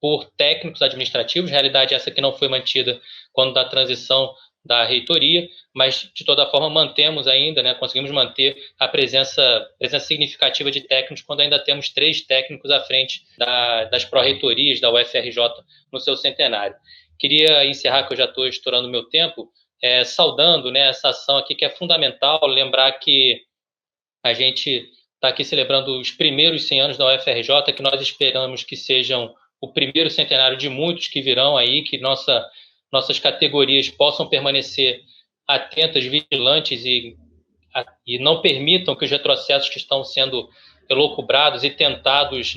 por técnicos administrativos, realidade essa que não foi mantida quando da transição da reitoria, mas de toda forma mantemos ainda, né, conseguimos manter a presença significativa de técnicos quando ainda temos 3 técnicos à frente das pró-reitorias da UFRJ no seu centenário. Queria encerrar, que eu já estou estourando o meu tempo, saudando, né, essa ação aqui que é fundamental, lembrar que a gente está aqui celebrando os primeiros 100 anos da UFRJ, que nós esperamos que sejam o primeiro centenário de muitos que virão aí, que nossas categorias possam permanecer atentas, vigilantes e não permitam que os retrocessos que estão sendo elucubrados e tentados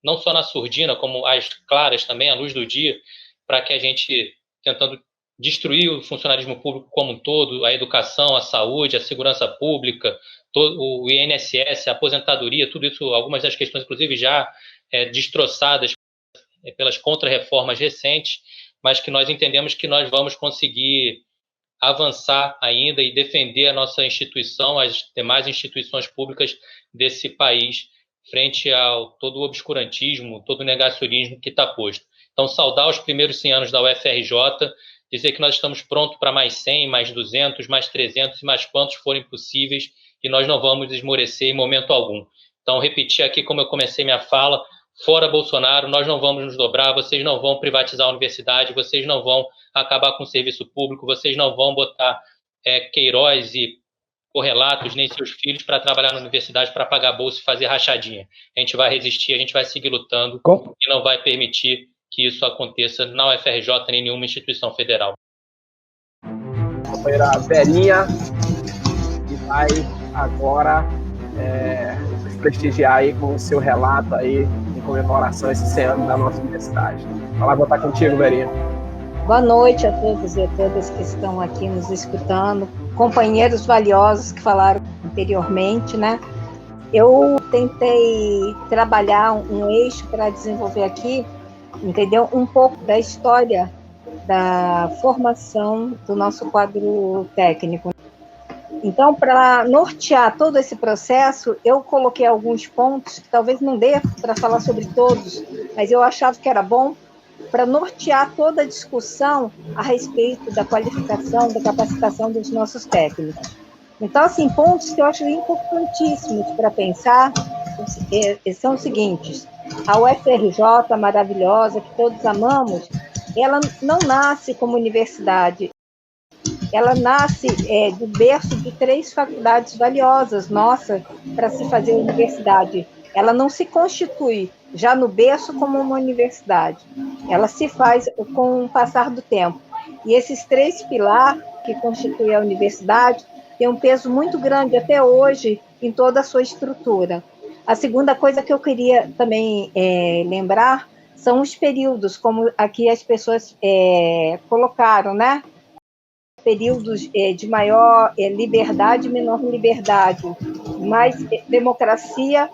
não só na surdina, como às claras também, à luz do dia, para que a gente, tentando destruir o funcionalismo público como um todo, a educação, a saúde, a segurança pública, o INSS, a aposentadoria, tudo isso, algumas das questões, inclusive, já destroçadas pelas contrarreformas recentes, mas que nós entendemos que nós vamos conseguir avançar ainda e defender a nossa instituição, as demais instituições públicas desse país, frente ao todo o obscurantismo, todo o negacionismo que está posto. Então, saudar os primeiros 100 anos da UFRJ, dizer que nós estamos prontos para mais 100, mais 200, mais 300 e mais quantos forem possíveis, e nós não vamos esmorecer em momento algum. Então, repetir aqui como eu comecei minha fala: fora Bolsonaro, nós não vamos nos dobrar, vocês não vão privatizar a universidade, vocês não vão acabar com o serviço público, vocês não vão botar Queiroz e correlatos, nem seus filhos, para trabalhar na universidade, para pagar bolsa e fazer rachadinha. A gente vai resistir, a gente vai seguir lutando e não vai permitir que isso aconteça na UFRJ nem em nenhuma instituição federal. Companheira Verinha. vai agora nos prestigiar aí com o seu relato aí em comemoração a esse ano da nossa universidade. Vai lá, vou estar contigo, Verinha. Boa noite a todos e a todas que estão aqui nos escutando, companheiros valiosos que falaram anteriormente, né? Eu tentei trabalhar um eixo para desenvolver aqui, entendeu? Um pouco da história da formação do nosso quadro técnico. Então, para nortear todo esse processo, eu coloquei alguns pontos que talvez não dê para falar sobre todos, mas eu achava que era bom para nortear toda a discussão a respeito da qualificação, da capacitação dos nossos técnicos. Então, assim, pontos que eu acho importantíssimos para pensar são os seguintes. A UFRJ, maravilhosa, que todos amamos, ela não nasce como universidade. Ela nasce do berço de 3 faculdades valiosas, nossa, para se fazer universidade. Ela não se constitui já no berço como uma universidade. Ela se faz com o passar do tempo. E esses 3 pilares que constituem a universidade têm um peso muito grande até hoje em toda a sua estrutura. A segunda coisa que eu queria também lembrar são os períodos, como aqui as pessoas colocaram, né? Períodos de maior liberdade, menor liberdade, mais democracia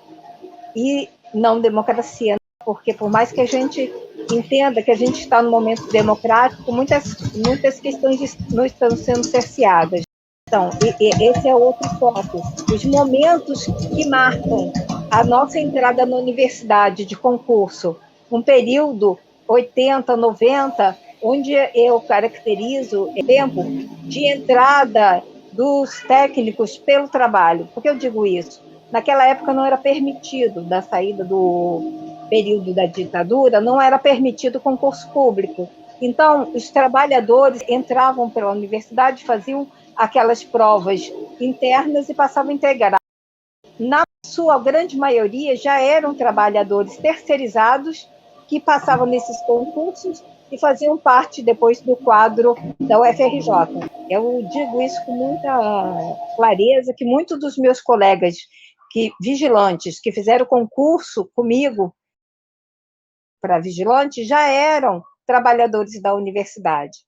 e não democracia, porque por mais que a gente entenda que a gente está no momento democrático, muitas questões não estão sendo cerceadas. Então, esse é outro foco. Os momentos que marcam a nossa entrada na universidade de concurso, um período 80, 90, onde eu caracterizo o tempo de entrada dos técnicos pelo trabalho. Por que eu digo isso? Naquela época não era permitido, da saída do período da ditadura, não era permitido concurso público. Então, os trabalhadores entravam pela universidade, faziam aquelas provas internas e passavam a integrar. Na sua grande maioria, já eram trabalhadores terceirizados que passavam nesses concursos e faziam parte depois do quadro da UFRJ. Eu digo isso com muita clareza, que muitos dos meus colegas vigilantes que fizeram concurso comigo para vigilante já eram trabalhadores da universidade.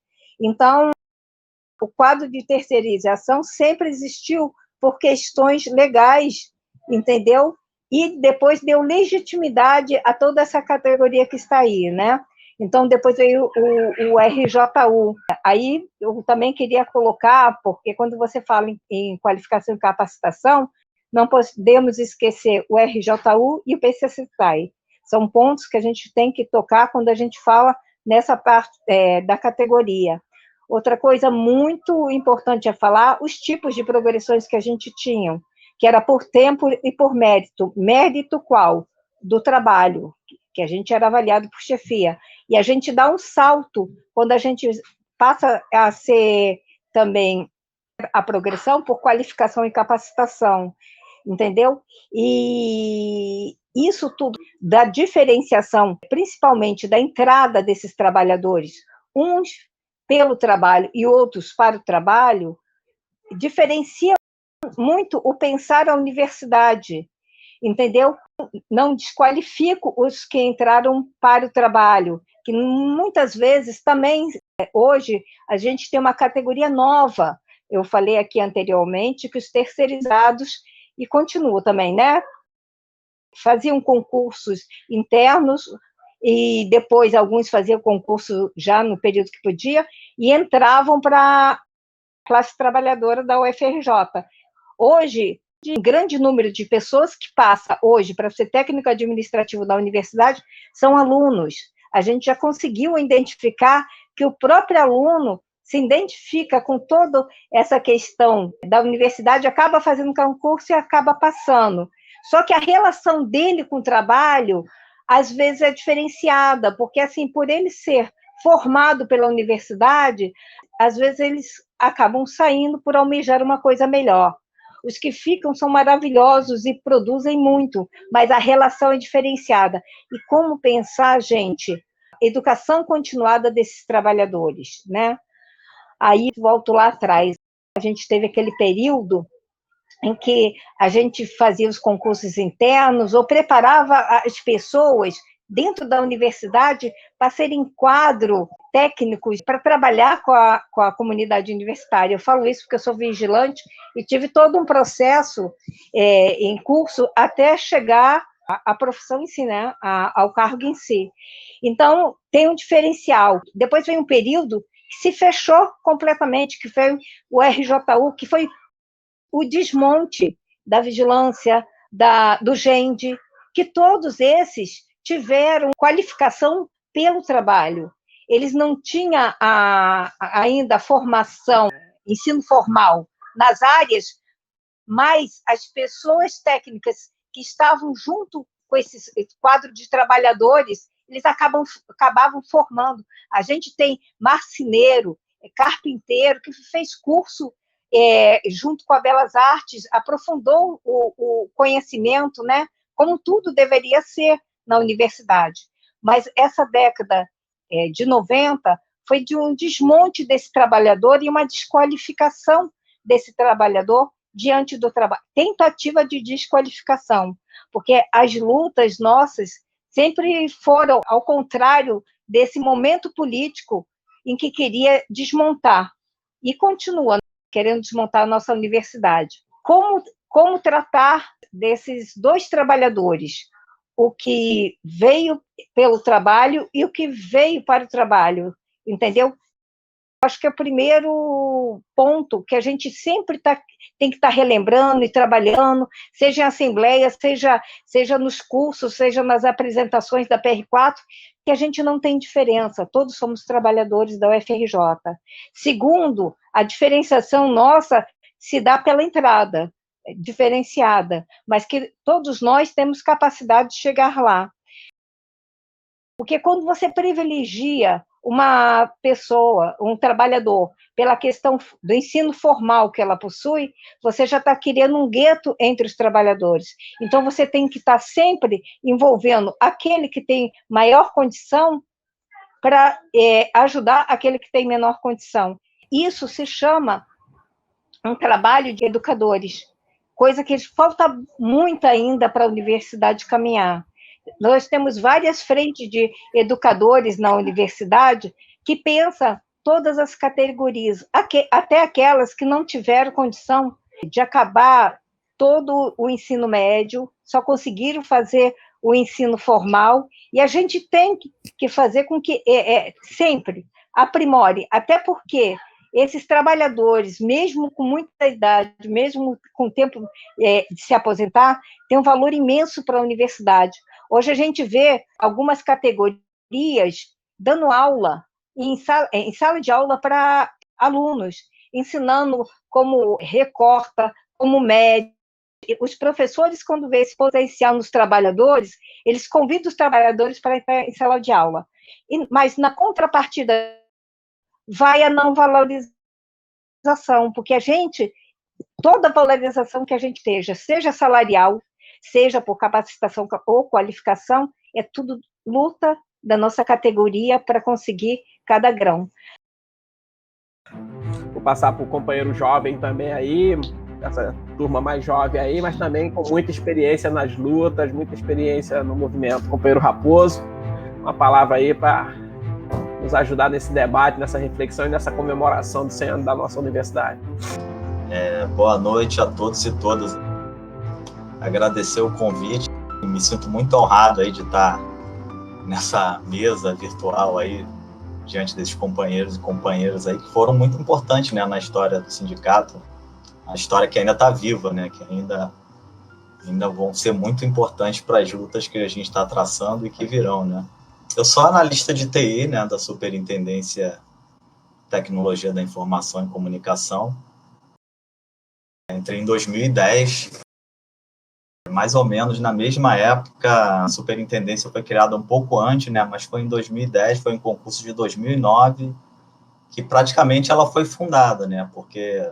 Então, o quadro de terceirização sempre existiu por questões legais, entendeu? E depois deu legitimidade a toda essa categoria que está aí, né? Então, depois veio o RJU. Aí, eu também queria colocar, porque quando você fala em qualificação e capacitação, não podemos esquecer o RJU e o PCCSAI. São pontos que a gente tem que tocar quando a gente fala nessa parte da categoria. Outra coisa muito importante a falar, os tipos de progressões que a gente tinha, que era por tempo e por mérito. Mérito qual? Do trabalho, que a gente era avaliado por chefia. E a gente dá um salto quando a gente passa a ser também a progressão por qualificação e capacitação, entendeu? E isso tudo da diferenciação, principalmente da entrada desses trabalhadores, uns pelo trabalho e outros para o trabalho, diferencia muito o pensar a universidade, entendeu? Não desqualifico os que entraram para o trabalho, que muitas vezes também, hoje, a gente tem uma categoria nova. Eu falei aqui anteriormente que os terceirizados, e continuo também, né? Faziam concursos internos, e depois alguns faziam concurso já no período que podia, e entravam para a classe trabalhadora da UFRJ. Hoje, um grande número de pessoas que passa hoje para ser técnico administrativo da universidade são alunos. A gente já conseguiu identificar que o próprio aluno se identifica com toda essa questão da universidade, acaba fazendo concurso e acaba passando. Só que a relação dele com o trabalho, às vezes, é diferenciada, porque, assim, por ele ser formado pela universidade, às vezes eles acabam saindo por almejar uma coisa melhor. Os que ficam são maravilhosos e produzem muito, mas a relação é diferenciada. E como pensar, gente, educação continuada desses trabalhadores, né? Aí, volto lá atrás, a gente teve aquele período em que a gente fazia os concursos internos ou preparava as pessoas dentro da universidade para serem quadro técnicos para trabalhar com a comunidade universitária. Eu falo isso porque eu sou vigilante e tive todo um processo em curso até chegar à profissão em si, né, ao cargo em si. Então, tem um diferencial. Depois vem um período que se fechou completamente, que foi o RJU, que foi o desmonte da vigilância, do GEND, que todos esses tiveram qualificação pelo trabalho. Eles não tinham ainda formação, ensino formal nas áreas, mas as pessoas técnicas que estavam junto com esse quadro de trabalhadores, eles acabavam formando. A gente tem marceneiro, carpinteiro, que fez curso junto com a Belas Artes, aprofundou o conhecimento, né, como tudo deveria ser na universidade. Mas essa década de 90 foi de um desmonte desse trabalhador e uma desqualificação desse trabalhador diante do trabalho. Tentativa de desqualificação, porque as lutas nossas sempre foram ao contrário desse momento político em que queria desmontar, e continua querendo desmontar a nossa universidade. Como tratar desses dois trabalhadores? O que veio pelo trabalho e o que veio para o trabalho, entendeu? Acho que é o primeiro ponto que a gente sempre tem que estar relembrando e trabalhando, seja em assembleia, seja nos cursos, seja nas apresentações da PR4, que a gente não tem diferença, todos somos trabalhadores da UFRJ. Segundo, a diferenciação nossa se dá pela entrada, diferenciada, mas que todos nós temos capacidade de chegar lá. Porque quando você privilegia uma pessoa, um trabalhador, pela questão do ensino formal que ela possui, você já está criando um gueto entre os trabalhadores. Então, você tem que estar sempre envolvendo aquele que tem maior condição para ajudar aquele que tem menor condição. Isso se chama um trabalho de educadores, coisa que falta muito ainda para a universidade caminhar. Nós temos várias frentes de educadores na universidade que pensam todas as categorias, até aquelas que não tiveram condição de acabar todo o ensino médio, só conseguiram fazer o ensino formal, e a gente tem que fazer com que sempre aprimore, até porque esses trabalhadores, mesmo com muita idade, mesmo com tempo de se aposentar, têm um valor imenso para a universidade. Hoje a gente vê algumas categorias dando aula, em sala de aula para alunos, ensinando como recorta, como mede. Os professores, quando vê esse potencial nos trabalhadores, eles convidam os trabalhadores para entrar em sala de aula. Mas, na contrapartida, vai a não valorização, porque toda valorização que a gente seja salarial, seja por capacitação ou qualificação, é tudo luta da nossa categoria para conseguir cada grão. Vou passar para o companheiro jovem também aí, essa turma mais jovem aí, mas também com muita experiência nas lutas, muita experiência no movimento. Companheiro Raposo, uma palavra aí para nos ajudar nesse debate, nessa reflexão e nessa comemoração do 100 anos da nossa universidade. Boa noite a todos e todas. Agradecer o convite, me sinto muito honrado aí de estar nessa mesa virtual aí, diante desses companheiros e companheiras aí, que foram muito importantes, né, na história do sindicato, a história que ainda está viva, né, que ainda vão ser muito importantes para as lutas que a gente está traçando e que virão, né. Eu sou analista de TI, né, da Superintendência de Tecnologia da Informação e Comunicação. Entrei em 2010, mais ou menos na mesma época. A superintendência foi criada um pouco antes, né, mas foi em 2010, foi em concurso de 2009, que praticamente ela foi fundada, né, porque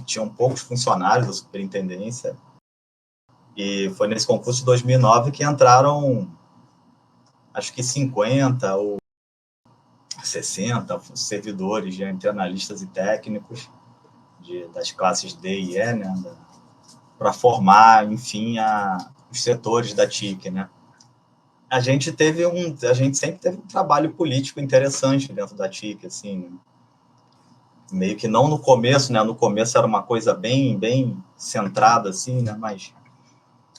tinham poucos funcionários da superintendência, e foi nesse concurso de 2009 que entraram, acho que 50 ou 60 servidores, entre analistas e técnicos, das classes D e E, né, para formar, enfim, os setores da TIC, né. A gente sempre teve um trabalho político interessante dentro da TIC, assim, né? Meio que não no começo, né? No começo era uma coisa bem centrada, assim, né? Mas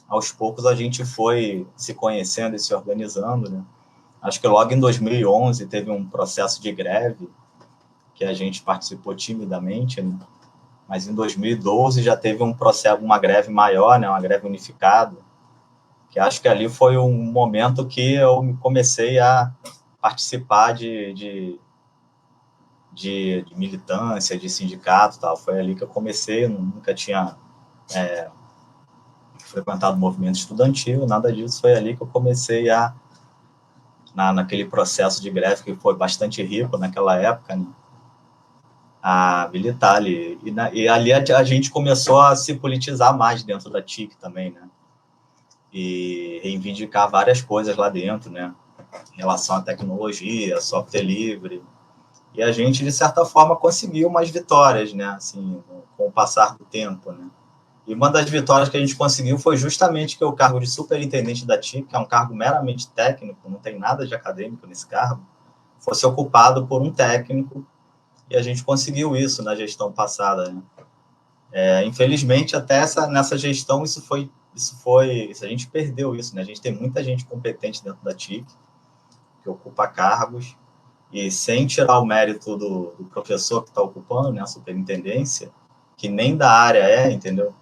aos poucos a gente foi se conhecendo e se organizando, né? Acho que logo em 2011 teve um processo de greve que a gente participou timidamente, né? Mas em 2012 já teve uma greve maior, né? Uma greve unificada, que acho que ali foi um momento que eu comecei a participar de militância, de sindicato, tal. Foi ali que eu comecei, eu nunca tinha frequentado movimento estudantil, nada disso, foi ali que eu comecei naquele processo de greve que foi bastante rico naquela época, né, a militar ali. E ali a gente começou a se politizar mais dentro da TIC também, né, e reivindicar várias coisas lá dentro, né, em relação à tecnologia, software livre. E a gente, de certa forma, conseguiu umas vitórias, né, assim, com o passar do tempo, né. E uma das vitórias que a gente conseguiu foi justamente que o cargo de superintendente da TIC, que é um cargo meramente técnico, não tem nada de acadêmico nesse cargo, fosse ocupado por um técnico, e a gente conseguiu isso na gestão passada, né. Infelizmente, até nessa gestão, a gente perdeu isso, né. A gente tem muita gente competente dentro da TIC, que ocupa cargos, e sem tirar o mérito do professor que está ocupando, né, a superintendência, que nem da área entendeu?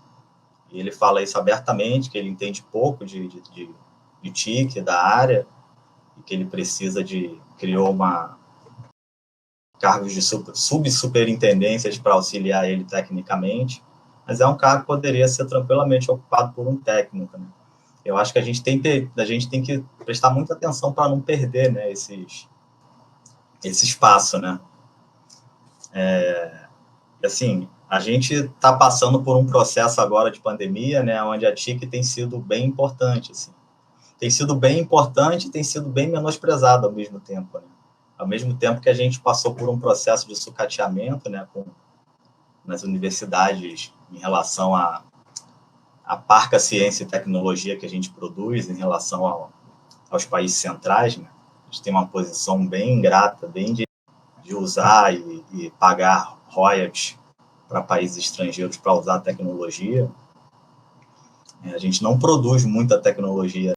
E ele fala isso abertamente, que ele entende pouco de TIC, da área, e que ele criou cargos de subsuperintendência para auxiliar ele tecnicamente, mas é um cargo que poderia ser tranquilamente ocupado por um técnico, né? Eu acho que a gente tem que prestar muita atenção para não perder, né, esse espaço, né? Assim, a gente está passando por um processo agora de pandemia, né, onde a TIC tem sido bem importante, assim. Tem sido bem importante e tem sido bem menosprezado ao mesmo tempo, né? Ao mesmo tempo que a gente passou por um processo de sucateamento, né, nas universidades em relação à parca ciência e tecnologia que a gente produz em relação aos países centrais, né? A gente tem uma posição bem ingrata, bem de usar e pagar royalties para países estrangeiros para usar a tecnologia. A gente não produz muita tecnologia.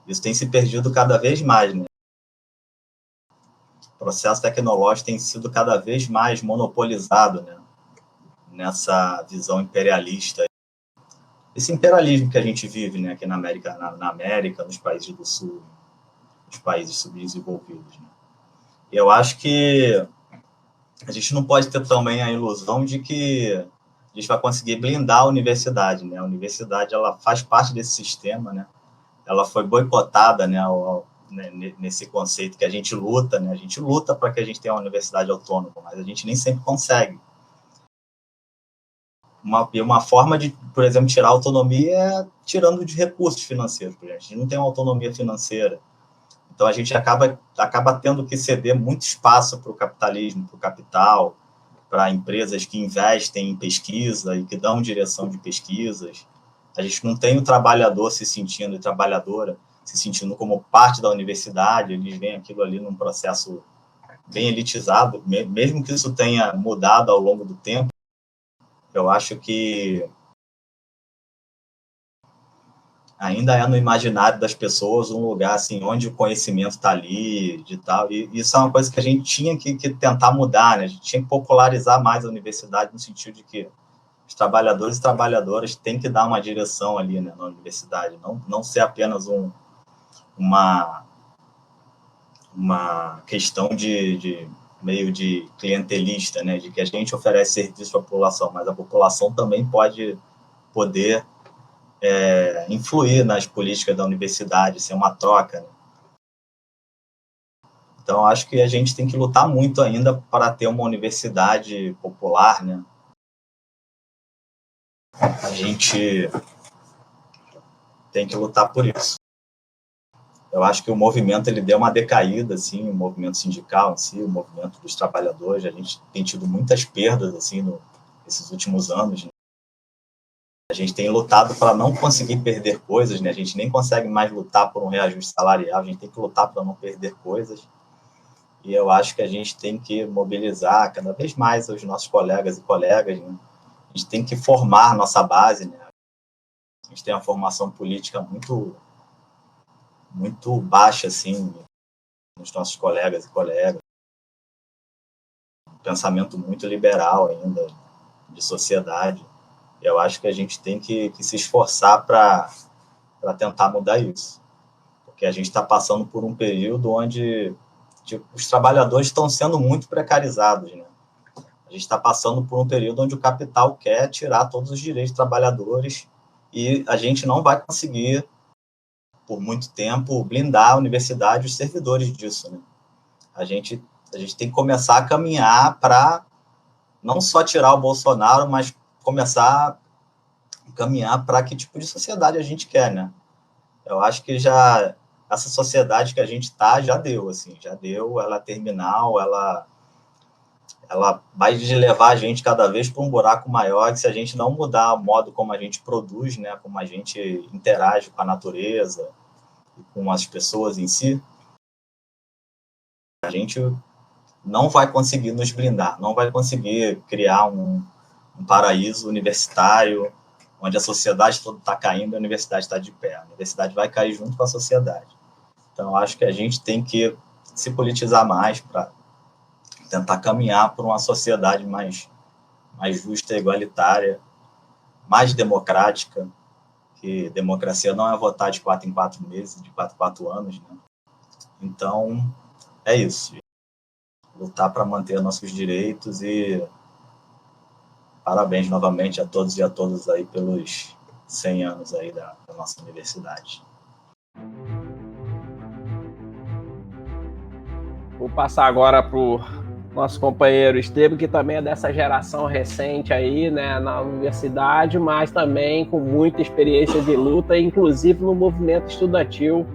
Isso tem se perdido cada vez mais, né? O processo tecnológico tem sido cada vez mais monopolizado, né, nessa visão imperialista. Esse imperialismo que a gente vive, né, aqui na América, nos países do Sul, nos países subdesenvolvidos, né? E eu acho que a gente não pode ter também a ilusão de que a gente vai conseguir blindar a universidade, né? A universidade, ela faz parte desse sistema, né? Ela foi boicotada, né, nesse conceito que a gente luta, né? A gente luta para que a gente tenha uma universidade autônoma, mas a gente nem sempre consegue. Uma forma de, por exemplo, tirar a autonomia é tirando de recursos financeiros. A gente não tem uma autonomia financeira. Então, a gente acaba tendo que ceder muito espaço para o capitalismo, para o capital, para empresas que investem em pesquisa e que dão direção de pesquisas. A gente não tem o trabalhador se sentindo, e trabalhadora se sentindo como parte da universidade, eles veem aquilo ali num processo bem elitizado, mesmo que isso tenha mudado ao longo do tempo. Eu acho que ainda é no imaginário das pessoas um lugar assim, onde o conhecimento está ali, de tal, e isso é uma coisa que a gente tinha que tentar mudar, né? A gente tinha que popularizar mais a universidade, no sentido de que os trabalhadores e trabalhadoras têm que dar uma direção ali, né, na universidade, não ser apenas uma questão de meio de clientelista, né, de que a gente oferece serviço para a população, mas a população também poder influir nas políticas da universidade, ser uma troca, né? Então, acho que a gente tem que lutar muito ainda para ter uma universidade popular, né? A gente tem que lutar por isso. Eu acho que o movimento ele deu uma decaída, assim, o movimento sindical em si, o movimento dos trabalhadores. A gente tem tido muitas perdas assim, esses últimos anos, né? A gente tem lutado para não conseguir perder coisas, né? A gente nem consegue mais lutar por um reajuste salarial, a gente tem que lutar para não perder coisas. E eu acho que a gente tem que mobilizar cada vez mais os nossos colegas e colegas, né? A gente tem que formar nossa base, né? A gente tem uma formação política muito baixa, assim, nos nossos colegas e colegas. Um pensamento muito liberal ainda, de sociedade. Eu acho que a gente tem que se esforçar para tentar mudar isso. Porque a gente está passando por um período onde os trabalhadores estão sendo muito precarizados, né? A gente está passando por um período onde o capital quer tirar todos os direitos dos trabalhadores e a gente não vai conseguir, por muito tempo, blindar a universidade e os servidores disso, né? A gente tem que começar a caminhar para não só tirar o Bolsonaro, mas começar a caminhar para que tipo de sociedade a gente quer, né? Eu acho que já essa sociedade que a gente está já deu, ela é terminal, ela vai levar a gente cada vez para um buraco maior, que se a gente não mudar o modo como a gente produz, né, como a gente interage com a natureza e com as pessoas em si, a gente não vai conseguir nos blindar, não vai conseguir criar um paraíso universitário, onde a sociedade toda está caindo e a universidade está de pé. A universidade vai cair junto com a sociedade. Então, acho que a gente tem que se politizar mais para tentar caminhar por uma sociedade mais justa, igualitária, mais democrática, que democracia não é votar de 4 em 4 meses, de 4 em 4 anos, né? Então, é isso. Lutar para manter nossos direitos e parabéns novamente a todos e a todas aí pelos 100 anos aí da nossa universidade. Vou passar agora para o nosso companheiro Esteban, que também é dessa geração recente aí, né, na universidade, mas também com muita experiência de luta, inclusive no movimento estudantil,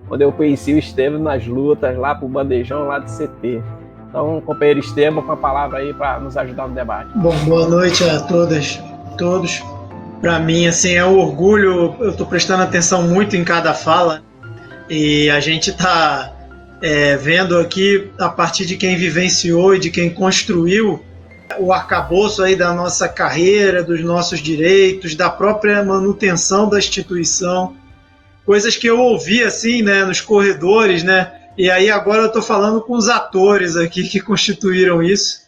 quando eu conheci o Esteban nas lutas lá pro Bandejão, lá do CT. Então, companheiro Esteban, com a palavra aí para nos ajudar no debate. Bom, boa noite a todas, todos. Para mim, assim, é um orgulho, eu estou prestando atenção muito em cada fala e a gente está vendo aqui, a partir de quem vivenciou e de quem construiu o arcabouço aí da nossa carreira, dos nossos direitos, da própria manutenção da instituição, coisas que eu ouvi assim, né, nos corredores, né, e aí agora eu estou falando com os atores aqui que constituíram isso,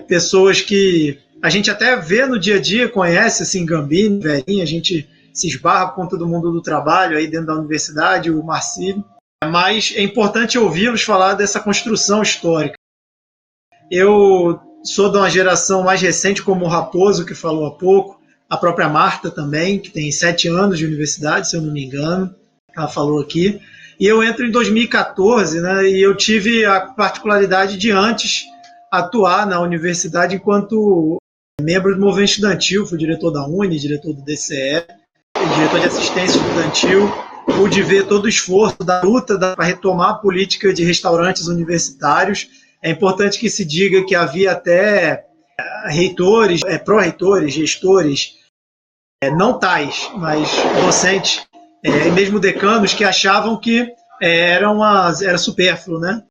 pessoas que a gente até vê no dia a dia, conhece, assim, Gambini, Verinha, a gente se esbarra com todo mundo do trabalho aí dentro da universidade, o Marcílio, mas é importante ouvi-los falar dessa construção histórica. Eu sou de uma geração mais recente, como o Raposo, que falou há pouco, a própria Marta também, que tem 7 anos de universidade, se eu não me engano, ela falou aqui, e eu entro em 2014, né, e eu tive a particularidade de antes atuar na universidade enquanto membro do movimento estudantil, fui diretor da UNE, diretor do DCE, diretor de assistência estudantil, pude ver todo o esforço da luta para retomar a política de restaurantes universitários. É importante que se diga que havia até reitores, pró-reitores, gestores, não tais, mas docentes, e mesmo decanos, que achavam que era supérfluo, né?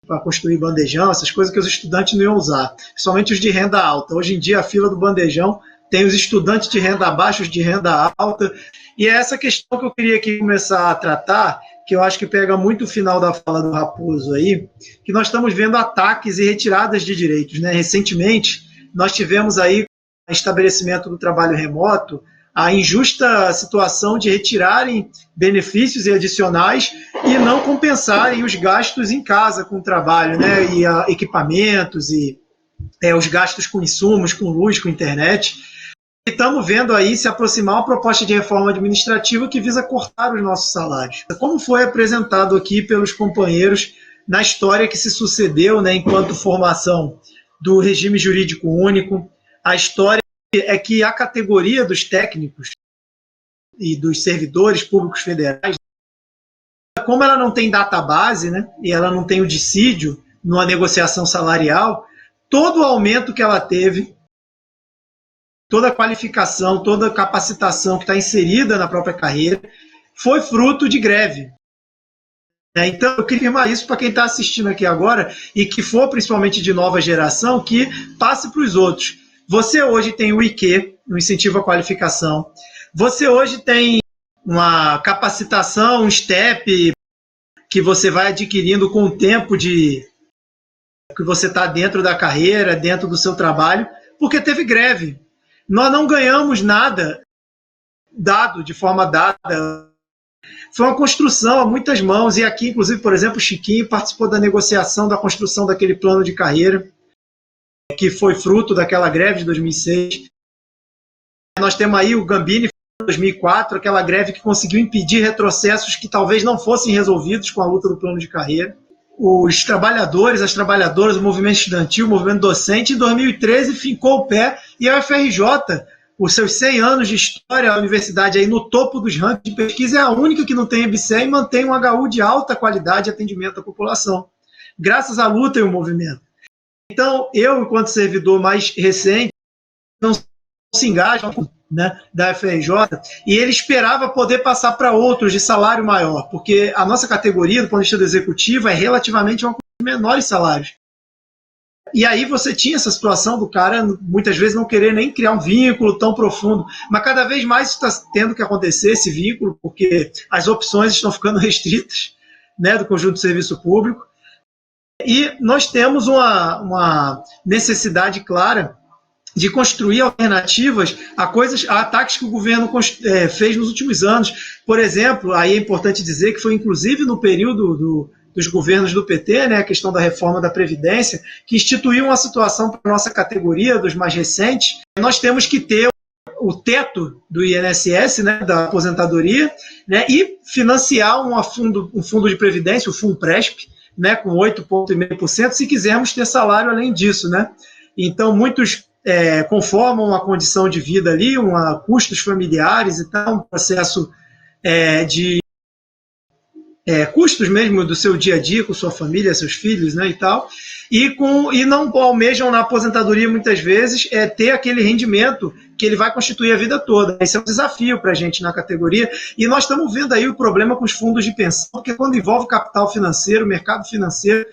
Para construir bandejão, essas coisas que os estudantes não iam usar, principalmente os de renda alta. Hoje em dia, a fila do bandejão tem os estudantes de renda baixa, os de renda alta, e é essa questão que eu queria aqui começar a tratar, que eu acho que pega muito o final da fala do Raposo aí, que nós estamos vendo ataques e retiradas de direitos, né? Recentemente, nós tivemos aí, o estabelecimento do trabalho remoto, a injusta situação de retirarem benefícios e adicionais e não compensarem os gastos em casa com o trabalho, né? E equipamentos e os gastos com insumos, com luz, com internet. E estamos vendo aí se aproximar uma proposta de reforma administrativa que visa cortar os nossos salários. Como foi apresentado aqui pelos companheiros na história que se sucedeu, né, enquanto formação do regime jurídico único, a história é que a categoria dos técnicos e dos servidores públicos federais, como ela não tem database, né, e ela não tem o dissídio numa negociação salarial, todo o aumento que ela teve toda a qualificação, toda a capacitação que está inserida na própria carreira foi fruto de greve. Então, eu queria afirmar isso para quem está assistindo aqui agora e que for principalmente de nova geração, que passe para os outros. Você hoje tem o IQ, o incentivo à qualificação. Você hoje tem uma capacitação, um STEP, que você vai adquirindo com o tempo de que você está dentro da carreira, dentro do seu trabalho, porque teve greve. Nós não ganhamos nada dado, de forma dada. Foi uma construção a muitas mãos, e aqui, inclusive, por exemplo, o Chiquinho participou da negociação, da construção daquele plano de carreira, que foi fruto daquela greve de 2006. Nós temos aí o Gambini, em 2004, aquela greve que conseguiu impedir retrocessos que talvez não fossem resolvidos com a luta do plano de carreira. Os trabalhadores, as trabalhadoras, o movimento estudantil, o movimento docente, em 2013 fincou o pé, e a UFRJ, os seus 100 anos de história, a universidade aí no topo dos rankings de pesquisa, é a única que não tem EBSE e mantém um HU de alta qualidade de atendimento à população, graças à luta e ao movimento. Então, eu, enquanto servidor mais recente, não se engaja, né, da UFRJ, e ele esperava poder passar para outros de salário maior, porque a nossa categoria, do ponto de vista do executivo, é relativamente uma coisa de menores salários. E aí você tinha essa situação do cara, muitas vezes, não querer nem criar um vínculo tão profundo, mas cada vez mais está tendo que acontecer esse vínculo, porque as opções estão ficando restritas, né, do conjunto do serviço público, e nós temos uma necessidade clara de construir alternativas a ataques que o governo fez nos últimos anos. Por exemplo, aí é importante dizer que foi inclusive no período dos governos do PT, né, a questão da reforma da Previdência, que instituiu uma situação para a nossa categoria, dos mais recentes. Nós temos que ter o teto do INSS, né, da aposentadoria, né, e financiar um fundo de previdência, o FUNPRESP, né, com 8,5%, se quisermos ter salário além disso, né? Então, muitos conformam uma condição de vida ali, custos familiares e tal, um processo de custos mesmo do seu dia a dia com sua família, seus filhos, né, e tal, e não almejam na aposentadoria muitas vezes ter aquele rendimento que ele vai constituir a vida toda. Esse é um desafio para a gente na categoria, e nós estamos vendo aí o problema com os fundos de pensão, porque quando envolve capital financeiro, mercado financeiro,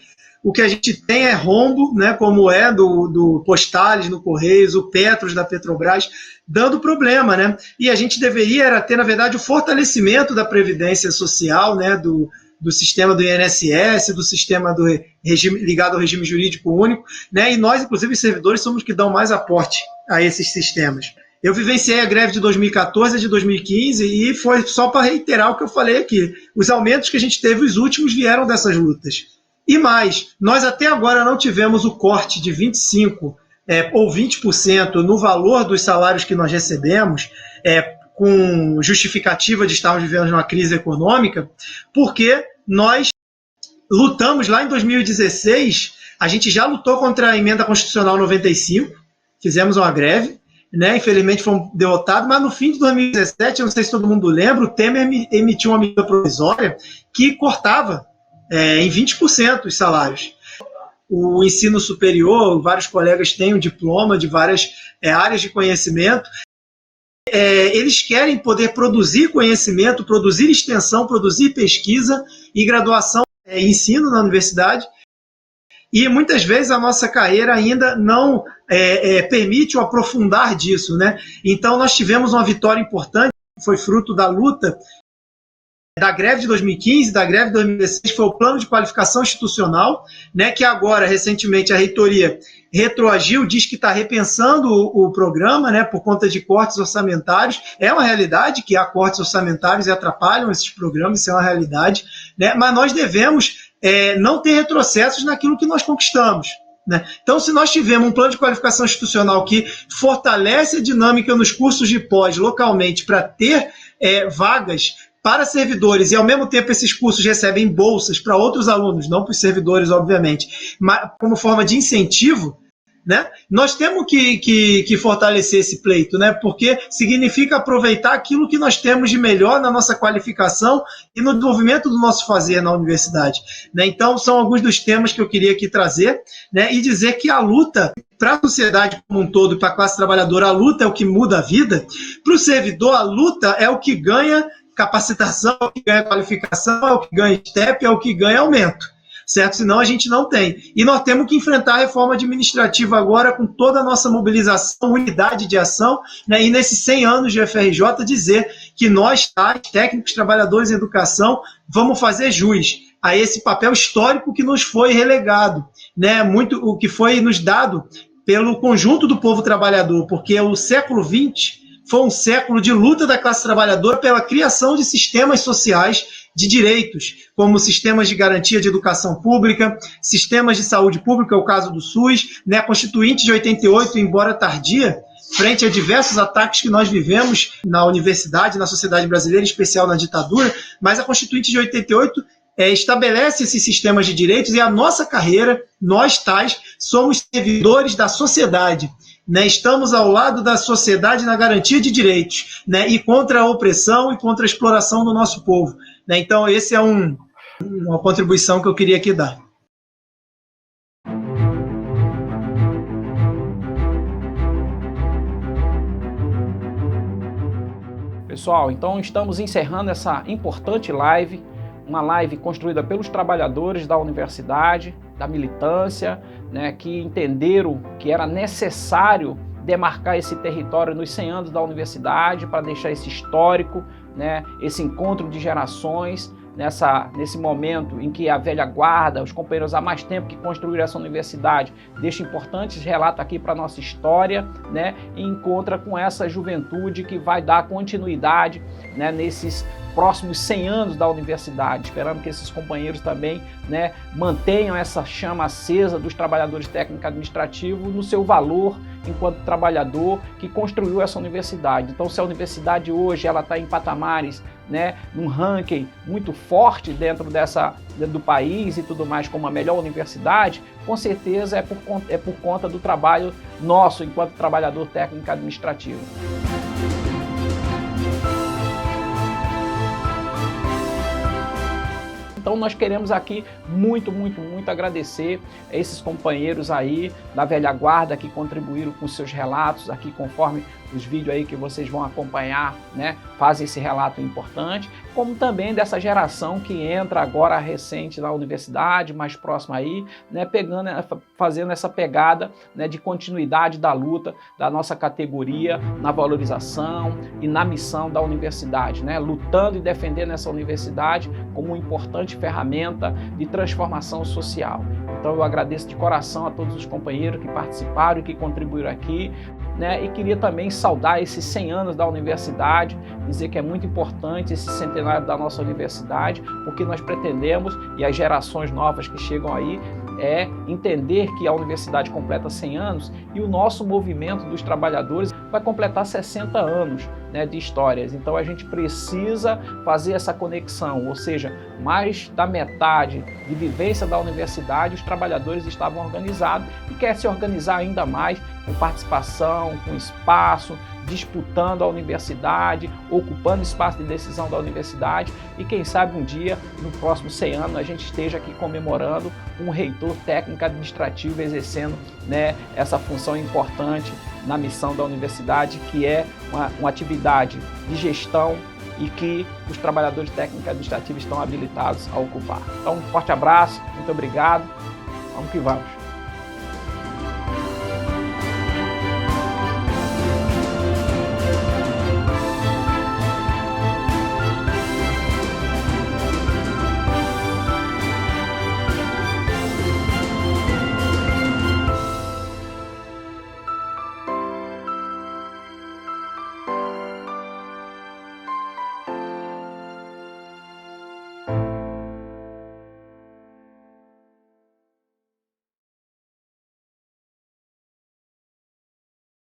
o que a gente tem é rombo, né, como é do Postales no Correios, o Petros da Petrobras, dando problema, né? E a gente deveria ter, na verdade, o fortalecimento da Previdência Social, né, do sistema do INSS, do sistema do regime, ligado ao regime jurídico único, né? E nós, inclusive, servidores, somos os que dão mais aporte a esses sistemas. Eu vivenciei a greve de 2014 e de 2015 e foi só para reiterar o que eu falei aqui. Os aumentos que a gente teve, os últimos, vieram dessas lutas. E mais, nós até agora não tivemos o corte de 25% ou 20% no valor dos salários que nós recebemos, com justificativa de estarmos vivendo uma crise econômica, porque nós lutamos lá em 2016, a gente já lutou contra a emenda constitucional 95, fizemos uma greve, né, infelizmente fomos derrotados, mas no fim de 2017, eu não sei se todo mundo lembra, o Temer emitiu uma medida provisória que cortava em 20% os salários. O ensino superior, vários colegas têm um diploma de várias áreas de conhecimento, eles querem poder produzir conhecimento, produzir extensão, produzir pesquisa e graduação e ensino na universidade, e muitas vezes a nossa carreira ainda não permite o aprofundar disso, né? Então nós tivemos uma vitória importante, foi fruto da luta da greve de 2015, da greve de 2016, foi o plano de qualificação institucional, né, que agora, recentemente, a reitoria retroagiu, diz que está repensando o programa, né, por conta de cortes orçamentários. É uma realidade que há cortes orçamentários e atrapalham esses programas, isso é uma realidade, né, mas nós devemos não ter retrocessos naquilo que nós conquistamos, né? Então, se nós tivermos um plano de qualificação institucional que fortalece a dinâmica nos cursos de pós localmente para ter vagas para servidores, e ao mesmo tempo esses cursos recebem bolsas para outros alunos, não para os servidores, obviamente, mas como forma de incentivo, né? Nós temos que fortalecer esse pleito, né? Porque significa aproveitar aquilo que nós temos de melhor na nossa qualificação e no desenvolvimento do nosso fazer na universidade, né? Então, são alguns dos temas que eu queria aqui trazer, né? E dizer que a luta para a sociedade como um todo, para a classe trabalhadora, a luta é o que muda a vida. Para o servidor, a luta é o que ganha capacitação, é o que ganha qualificação, é o que ganha step, é o que ganha aumento, certo? Senão a gente não tem. E nós temos que enfrentar a reforma administrativa agora com toda a nossa mobilização, unidade de ação, né? E nesses 100 anos de UFRJ dizer que nós, técnicos, trabalhadores em educação, vamos fazer jus a esse papel histórico que nos foi relegado, né? Muito o que foi nos dado pelo conjunto do povo trabalhador, porque o século XX foi um século de luta da classe trabalhadora pela criação de sistemas sociais de direitos, como sistemas de garantia de educação pública, sistemas de saúde pública, é o caso do SUS, né? A Constituinte de 88, embora tardia, frente a diversos ataques que nós vivemos na universidade, na sociedade brasileira, em especial na ditadura, mas a Constituinte de 88 estabelece esses sistemas de direitos e a nossa carreira, nós tais, somos servidores da sociedade, né? Estamos ao lado da sociedade na garantia de direitos, né? E contra a opressão e contra a exploração do nosso povo, né? Então, esse é uma contribuição que eu queria aqui dar. Pessoal, então estamos encerrando essa importante live, uma live construída pelos trabalhadores da universidade, da militância, né, que entenderam que era necessário demarcar esse território nos 100 anos da universidade para deixar esse histórico, né, esse encontro de gerações, nesse momento em que a velha guarda, os companheiros há mais tempo que construíram essa universidade, deixa importantes relatos aqui para a nossa história, né, e encontra com essa juventude que vai dar continuidade, né, nesses próximos 100 anos da universidade. Esperamos que esses companheiros também, né, mantenham essa chama acesa dos trabalhadores técnico-administrativos no seu valor enquanto trabalhador que construiu essa universidade. Então, se a universidade hoje ela está em patamares, né, num ranking muito forte dentro do país e tudo mais como a melhor universidade, com certeza é por conta do trabalho nosso enquanto trabalhador técnico-administrativo. Então nós queremos aqui muito agradecer a esses companheiros aí da velha guarda que contribuíram com seus relatos aqui, conforme os vídeos aí que vocês vão acompanhar, né, fazem esse relato importante, como também dessa geração que entra agora recente na universidade, mais próxima aí, né, fazendo essa pegada, né, de continuidade da luta da nossa categoria na valorização e na missão da universidade, né, lutando e defendendo essa universidade como uma importante ferramenta de transformação social. Então eu agradeço de coração a todos os companheiros que participaram e que contribuíram aqui, né, e queria também saudar esses 100 anos da universidade, dizer que é muito importante esse centenário da nossa universidade, porque nós pretendemos, e as gerações novas que chegam aí, entender que a universidade completa 100 anos e o nosso movimento dos trabalhadores vai completar 60 anos, né, de histórias. Então a gente precisa fazer essa conexão, ou seja, mais da metade de vivência da universidade, os trabalhadores estavam organizados e quer se organizar ainda mais com participação, com espaço, disputando a universidade, ocupando espaço de decisão da universidade e quem sabe um dia, no próximo 100 anos, a gente esteja aqui comemorando um reitor técnico-administrativo exercendo, né, essa função importante na missão da universidade, que é uma atividade de gestão e que os trabalhadores técnico-administrativos estão habilitados a ocupar. Então, um forte abraço, muito obrigado, vamos que vamos.